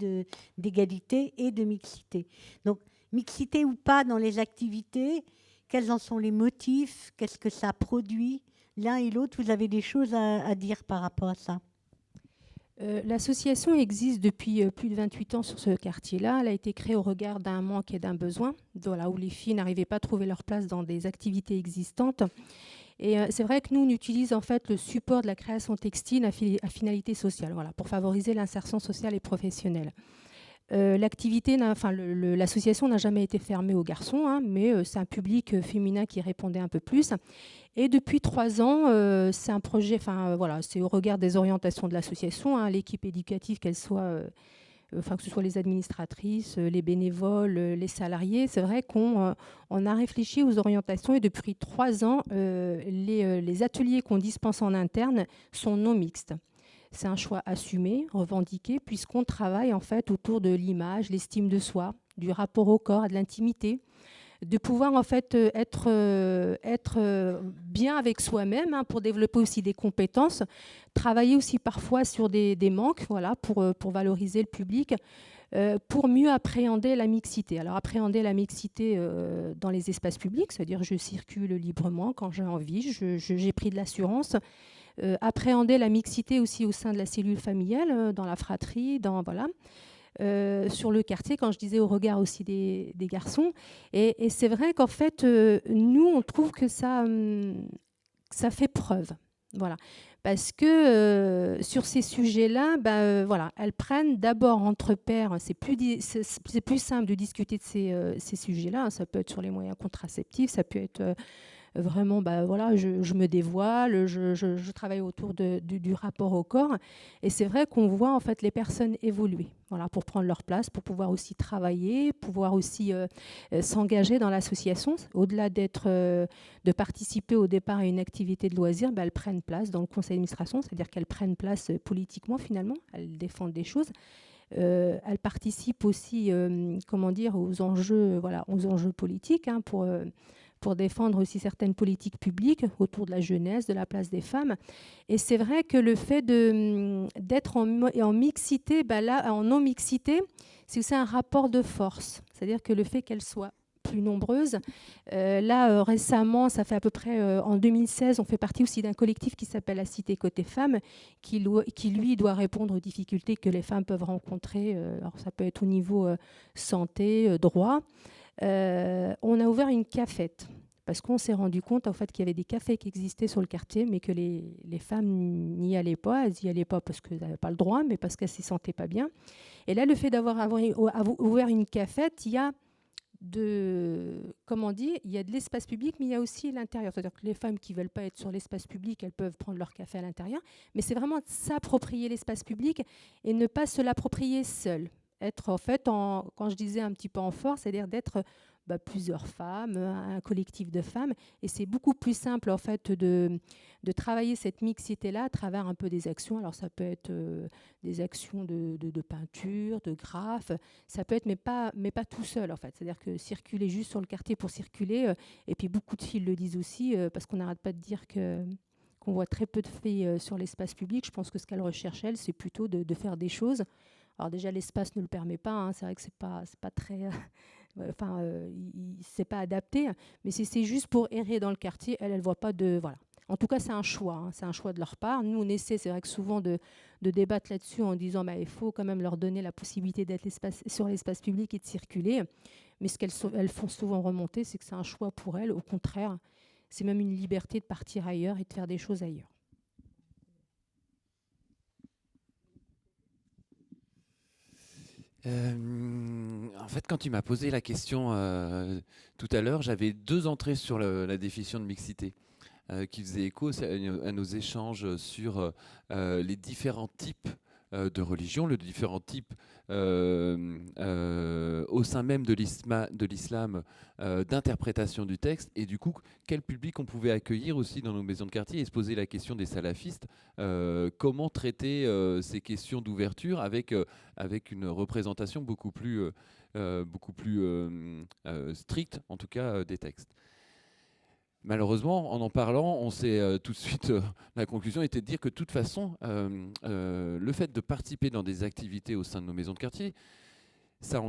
d'égalité et de mixité. Donc, mixité ou pas dans les activités, quels en sont les motifs, qu'est-ce que ça produit ? L'un et l'autre, vous avez des choses à dire par rapport à ça ? L'association existe depuis plus de 28 ans sur ce quartier-là. Elle a été créée au regard d'un manque et d'un besoin, où les filles n'arrivaient pas à trouver leur place dans des activités existantes. Et c'est vrai que nous, on utilise en fait le support de la création textile à finalité sociale, pour favoriser l'insertion sociale et professionnelle. L'association n'a jamais été fermée aux garçons, mais c'est un public féminin qui répondait un peu plus. Et depuis 3 ans, c'est un projet, c'est au regard des orientations de l'association, l'équipe éducative, que ce soit les administratrices, les bénévoles, les salariés. C'est vrai qu'on a réfléchi aux orientations et depuis 3 ans, les ateliers qu'on dispense en interne sont non mixtes. C'est un choix assumé, revendiqué, puisqu'on travaille en fait autour de l'image, l'estime de soi, du rapport au corps, de l'intimité, de pouvoir en fait être bien avec soi-même pour développer aussi des compétences, travailler aussi parfois sur des manques, pour valoriser le public, pour mieux appréhender la mixité. Alors appréhender la mixité dans les espaces publics, c'est-à-dire je circule librement quand j'ai envie, j'ai pris de l'assurance. Appréhender la mixité aussi au sein de la cellule familiale, dans la fratrie, sur le quartier, quand je disais au regard aussi des garçons. Et c'est vrai qu'en fait, nous, on trouve que ça fait preuve. Parce que sur ces sujets-là, elles prennent d'abord entre pairs. C'est plus simple de discuter de ces sujets-là. Ça peut être sur les moyens contraceptifs, ça peut être... Vraiment, je me dévoile, je travaille autour du rapport au corps. Et c'est vrai qu'on voit en fait les personnes évoluer, pour prendre leur place, pour pouvoir aussi travailler, pouvoir aussi s'engager dans l'association. Au-delà de participer au départ à une activité de loisir, elles prennent place dans le conseil d'administration, c'est-à-dire qu'elles prennent place politiquement finalement, elles défendent des choses. Elles participent aussi, aux enjeux politiques, pour défendre aussi certaines politiques publiques autour de la jeunesse, de la place des femmes. Et c'est vrai que le fait d'être en mixité, en non-mixité, c'est aussi un rapport de force. C'est-à-dire que le fait qu'elles soient plus nombreuses, récemment, ça fait à peu près en 2016, on fait partie aussi d'un collectif qui s'appelle La Cité Côté Femmes, qui lui doit répondre aux difficultés que les femmes peuvent rencontrer. Alors ça peut être au niveau santé, droit. On a ouvert une cafette parce qu'on s'est rendu compte en fait qu'il y avait des cafés qui existaient sur le quartier, mais que les femmes n'y allaient pas. Elles n'y allaient pas parce qu'elles n'avaient pas le droit, mais parce qu'elles ne s'y sentaient pas bien. Et là, le fait d'avoir ouvert une cafette, il y a il y a de l'espace public, mais il y a aussi l'intérieur. C'est-à-dire que les femmes qui ne veulent pas être sur l'espace public, elles peuvent prendre leur café à l'intérieur. Mais c'est vraiment s'approprier l'espace public et ne pas se l'approprier seul. Être en fait, quand je disais un petit peu en force, c'est-à-dire d'être plusieurs femmes, un collectif de femmes. Et c'est beaucoup plus simple en fait de travailler cette mixité-là à travers un peu des actions. Alors ça peut être des actions de peinture, de graphe, ça peut être, mais pas tout seul en fait. C'est-à-dire que circuler juste sur le quartier pour circuler, et puis beaucoup de filles le disent aussi, parce qu'on n'arrête pas de dire qu'on voit très peu de filles sur l'espace public. Je pense que ce qu'elles recherchent, elles, c'est plutôt de faire des choses. Alors déjà, l'espace ne le permet pas. C'est vrai que c'est pas très... c'est pas adapté. Mais si c'est juste pour errer dans le quartier, elle ne voit pas de... Voilà. En tout cas, c'est un choix. Hein, c'est un choix de leur part. Nous, on essaie, c'est vrai que souvent, de débattre là-dessus en disant il faut quand même leur donner la possibilité d'être sur l'espace public et de circuler. Mais ce qu'elles font souvent remonter, c'est que c'est un choix pour elles. Au contraire, c'est même une liberté de partir ailleurs et de faire des choses ailleurs. En fait, quand tu m'as posé la question tout à l'heure, j'avais 2 entrées sur la définition de mixité qui faisaient écho à nos échanges sur les différents types de religions, les différents types au sein même de l'islam d'interprétation du texte, et du coup, quel public on pouvait accueillir aussi dans nos maisons de quartier, et se poser la question des salafistes, comment traiter ces questions d'ouverture avec une représentation beaucoup plus stricte, en tout cas, des textes. Malheureusement, en parlant, on s'est tout de suite, la conclusion était de dire que de toute façon, le fait de participer dans des activités au sein de nos maisons de quartier, ça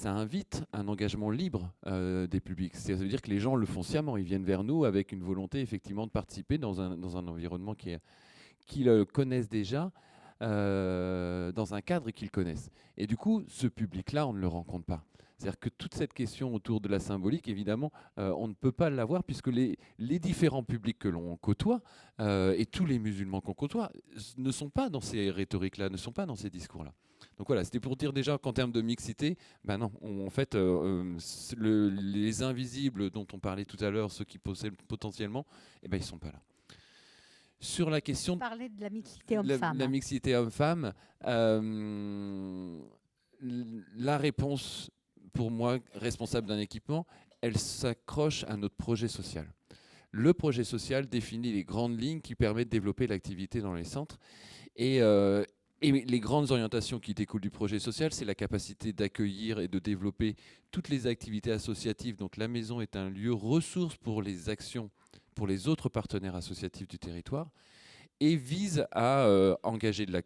invite un engagement libre des publics. Ça veut dire que les gens le font sciemment, ils viennent vers nous avec une volonté effectivement de participer dans un environnement qu'ils connaissent déjà, dans un cadre qu'ils connaissent. Et du coup, ce public-là, on ne le rencontre pas. C'est-à-dire que toute cette question autour de la symbolique, évidemment, on ne peut pas l'avoir puisque les différents publics que l'on côtoie et tous les musulmans qu'on côtoie ne sont pas dans ces rhétoriques-là, ne sont pas dans ces discours-là. Donc voilà, c'était pour dire déjà qu'en termes de mixité, non, en fait, les invisibles dont on parlait tout à l'heure, ceux qui possèdent potentiellement, ils ne sont pas là. Sur la question... Vous parlez de la mixité homme-femme. La mixité homme-femme, la réponse... pour moi, responsable d'un équipement, elle s'accroche à notre projet social. Le projet social définit les grandes lignes qui permettent de développer l'activité dans les centres. Et les grandes orientations qui découlent du projet social, c'est la capacité d'accueillir et de développer toutes les activités associatives. Donc la maison est un lieu ressource pour les actions, pour les autres partenaires associatifs du territoire, et vise à engager de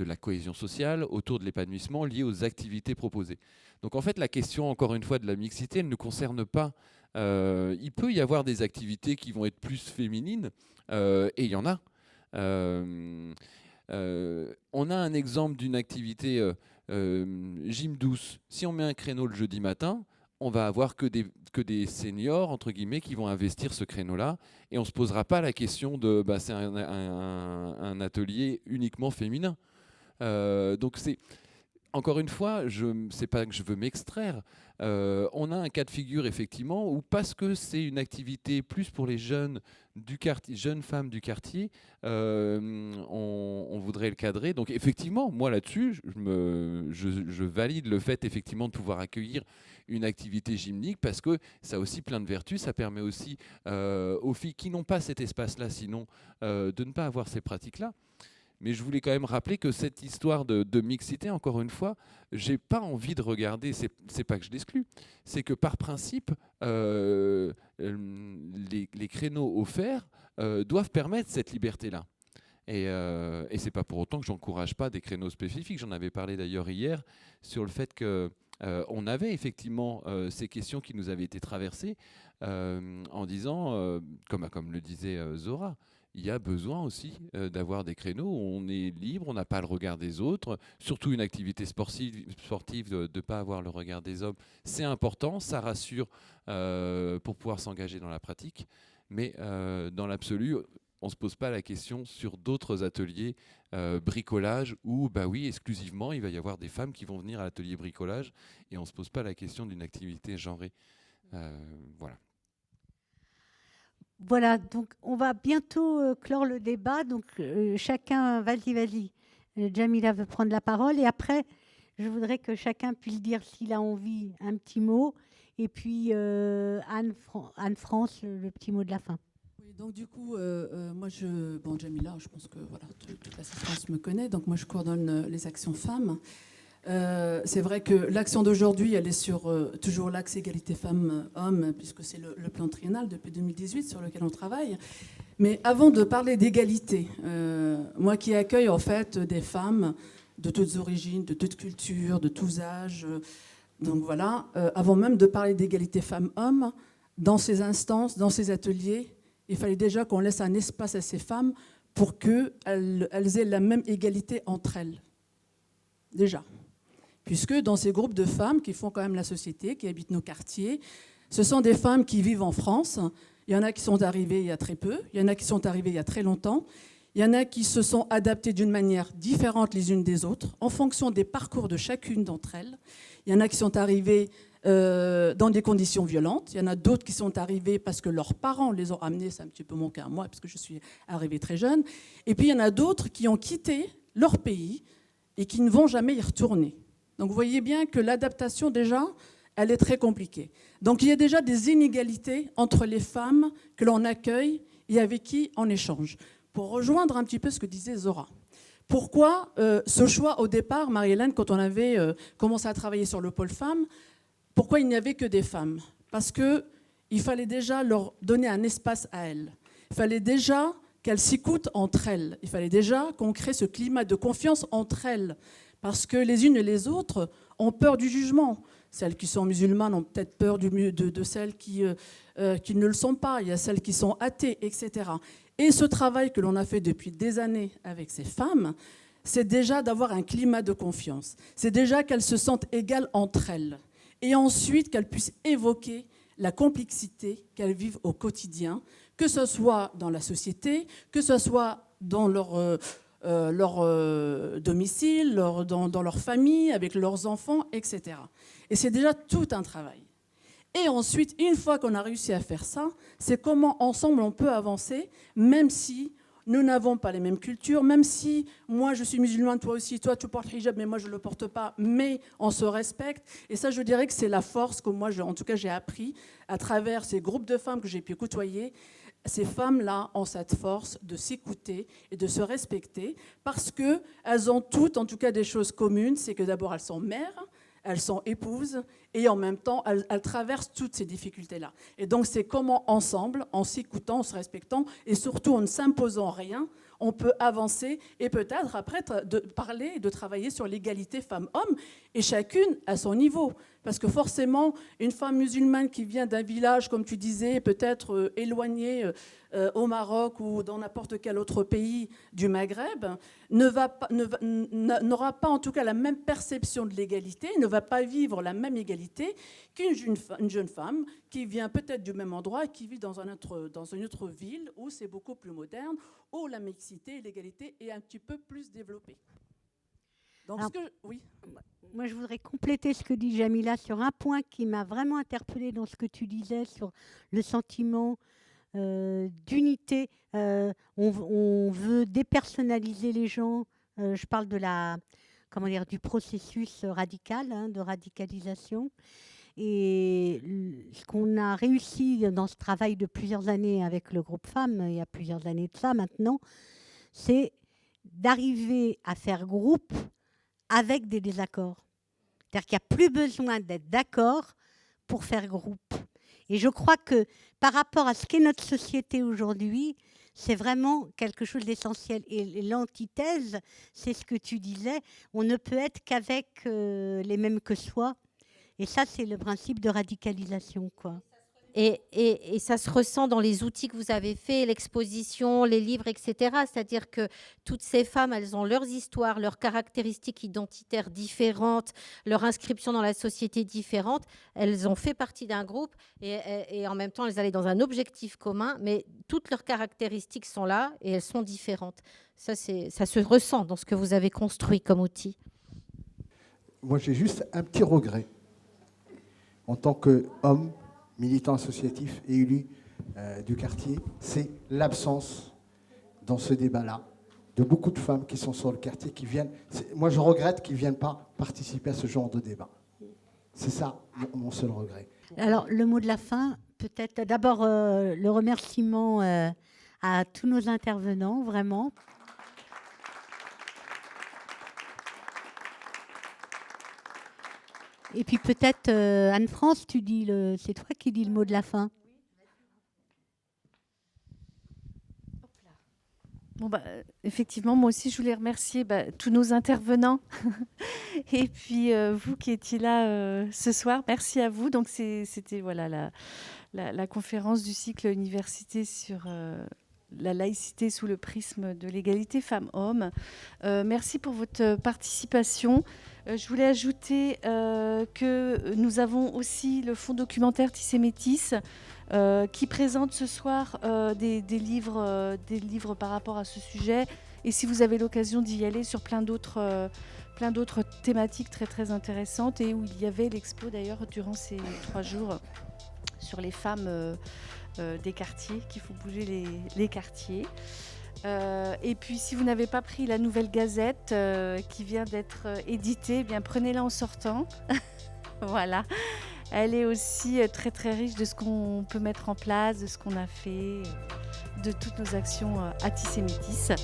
la cohésion sociale autour de l'épanouissement lié aux activités proposées. Donc en fait, la question, encore une fois, de la mixité, elle ne concerne pas... il peut y avoir des activités qui vont être plus féminines, et il y en a. On a un exemple d'une activité gym douce. Si on met un créneau le jeudi matin, on va avoir que des seniors, entre guillemets, qui vont investir ce créneau-là, et on ne se posera pas la question de c'est un atelier uniquement féminin. Donc c'est, encore une fois, c'est pas que je veux m'extraire. On a un cas de figure effectivement où, parce que c'est une activité plus pour les jeunes femmes du quartier, on voudrait le cadrer. Donc effectivement, moi là-dessus, je valide le fait effectivement de pouvoir accueillir une activité gymnique, parce que ça a aussi plein de vertus. Ça permet aussi aux filles qui n'ont pas cet espace-là, sinon, de ne pas avoir ces pratiques-là. Mais je voulais quand même rappeler que cette histoire de mixité, encore une fois, j'ai pas envie de regarder, c'est pas que je l'exclus, c'est que par principe, les créneaux offerts doivent permettre cette liberté-là. Et c'est pas pour autant que j'encourage pas des créneaux spécifiques. J'en avais parlé d'ailleurs hier sur le fait que on avait effectivement ces questions qui nous avaient été traversées en disant, comme le disait Zora, il y a besoin aussi d'avoir des créneaux où on est libre, on n'a pas le regard des autres, surtout une activité sportive de ne pas avoir le regard des hommes. C'est important, ça rassure pour pouvoir s'engager dans la pratique, mais dans l'absolu, on ne se pose pas la question sur d'autres ateliers bricolage où, oui, exclusivement, il va y avoir des femmes qui vont venir à l'atelier bricolage, et on ne se pose pas la question d'une activité genrée. Voilà. Voilà, donc on va bientôt clore le débat. Donc chacun, vas-y. Jamila veut prendre la parole, et après, je voudrais que chacun puisse dire, s'il a envie, un petit mot. Et puis Anne-France, le petit mot de la fin. Oui, donc du coup, moi, Jamila, je pense que voilà, toute l'assistance me connaît. Donc moi, je coordonne les actions femmes. C'est vrai que l'action d'aujourd'hui, elle est sur toujours l'axe égalité femmes-hommes, puisque c'est le plan triennal depuis 2018 sur lequel on travaille. Mais avant de parler d'égalité, moi qui accueille en fait des femmes de toutes origines, de toutes cultures, de tous âges, donc voilà, avant même de parler d'égalité femmes-hommes, dans ces instances, dans ces ateliers, il fallait déjà qu'on laisse un espace à ces femmes pour qu'elles aient la même égalité entre elles. Déjà. Puisque dans ces groupes de femmes qui font quand même la société, qui habitent nos quartiers, ce sont des femmes qui vivent en France. Il y en a qui sont arrivées il y a très peu, il y en a qui sont arrivées il y a très longtemps, il y en a qui se sont adaptées d'une manière différente les unes des autres, en fonction des parcours de chacune d'entre elles. Il y en a qui sont arrivées dans des conditions violentes, il y en a d'autres qui sont arrivées parce que leurs parents les ont amenées, c'est un petit peu mon cas à moi, parce que je suis arrivée très jeune, et puis il y en a d'autres qui ont quitté leur pays et qui ne vont jamais y retourner. Donc vous voyez bien que l'adaptation, déjà, elle est très compliquée. Donc il y a déjà des inégalités entre les femmes que l'on accueille et avec qui on échange. Pour rejoindre un petit peu ce que disait Zora. Pourquoi ce choix au départ, Marie-Hélène, quand on avait commencé à travailler sur le pôle femmes, pourquoi il n'y avait que des femmes? Parce qu'il fallait déjà leur donner un espace à elles. Il fallait déjà qu'elles s'écoutent entre elles. Il fallait déjà qu'on crée ce climat de confiance entre elles. Parce que les unes et les autres ont peur du jugement. Celles qui sont musulmanes ont peut-être peur de celles qui ne le sont pas. Il y a celles qui sont athées, etc. Et ce travail que l'on a fait depuis des années avec ces femmes, c'est déjà d'avoir un climat de confiance. C'est déjà qu'elles se sentent égales entre elles. Et ensuite qu'elles puissent évoquer la complexité qu'elles vivent au quotidien, que ce soit dans la société, que ce soit dans leur domicile, dans leur famille, avec leurs enfants, etc. Et c'est déjà tout un travail. Et ensuite, une fois qu'on a réussi à faire ça, c'est comment ensemble on peut avancer, même si nous n'avons pas les mêmes cultures, même si moi je suis musulmane, toi aussi, toi tu portes le hijab, mais moi je ne le porte pas, mais on se respecte. Et ça, je dirais que c'est la force que moi, en tout cas, j'ai appris à travers ces groupes de femmes que j'ai pu côtoyer. Ces femmes-là ont cette force de s'écouter et de se respecter parce qu'elles ont toutes, en tout cas, des choses communes. C'est que d'abord, elles sont mères, elles sont épouses et en même temps, elles traversent toutes ces difficultés-là. Et donc, c'est comment ensemble, en s'écoutant, en se respectant et surtout en ne s'imposant rien, on peut avancer et peut-être après de parler et de travailler sur l'égalité femmes-hommes et chacune à son niveau. Parce que forcément, une femme musulmane qui vient d'un village, comme tu disais, peut-être éloigné au Maroc ou dans n'importe quel autre pays du Maghreb, n'aura pas en tout cas la même perception de l'égalité, ne va pas vivre la même égalité qu'une jeune femme qui vient peut-être du même endroit et qui vit dans une autre ville où c'est beaucoup plus moderne, où la mixité et l'égalité est un petit peu plus développée. Donc, alors, oui. Moi, je voudrais compléter ce que dit Jamila sur un point qui m'a vraiment interpellée dans ce que tu disais sur le sentiment d'unité. On veut dépersonnaliser les gens. Je parle du processus radical, de radicalisation. Et ce qu'on a réussi dans ce travail de plusieurs années avec le groupe Femmes, il y a plusieurs années de ça maintenant, c'est d'arriver à faire groupe avec des désaccords. C'est-à-dire qu'il n'y a plus besoin d'être d'accord pour faire groupe. Et je crois que par rapport à ce qu'est notre société aujourd'hui, c'est vraiment quelque chose d'essentiel. Et l'antithèse, c'est ce que tu disais, on ne peut être qu'avec les mêmes que soi. Et ça, c'est le principe de radicalisation, quoi. Et ça se ressent dans les outils que vous avez faits, l'exposition, les livres, etc. C'est-à-dire que toutes ces femmes, elles ont leurs histoires, leurs caractéristiques identitaires différentes, leur inscription dans la société différente. Elles ont fait partie d'un groupe et en même temps, elles allaient dans un objectif commun, mais toutes leurs caractéristiques sont là et elles sont différentes. Ça se ressent dans ce que vous avez construit comme outil. Moi, j'ai juste un petit regret. En tant qu'homme, militant associatif et élu du quartier, c'est l'absence dans ce débat-là de beaucoup de femmes qui sont sur le quartier, qui viennent. Moi, je regrette qu'ils ne viennent pas participer à ce genre de débat. C'est ça mon seul regret. Alors, le mot de la fin, peut-être d'abord le remerciement à tous nos intervenants, vraiment. Et puis peut-être, Anne-France, c'est toi qui dis le mot de la fin. Bon, effectivement, moi aussi, je voulais remercier tous nos intervenants et puis vous qui étiez là ce soir. Merci à vous. Donc, c'était voilà, la conférence du cycle université sur la laïcité sous le prisme de l'égalité femmes-hommes. Merci pour votre participation. Je voulais ajouter que nous avons aussi le fonds documentaire Tissémétis qui présente ce soir des livres par rapport à ce sujet. Et si vous avez l'occasion d'y aller sur plein d'autres thématiques très très intéressantes, et où il y avait l'expo d'ailleurs durant ces 3 jours sur les femmes des quartiers, qu'il faut bouger les quartiers. Et puis si vous n'avez pas pris la nouvelle gazette qui vient d'être éditée, eh bien prenez-la en sortant. Voilà. Elle est aussi très très riche de ce qu'on peut mettre en place, de ce qu'on a fait, de toutes nos actions à Tissémétis.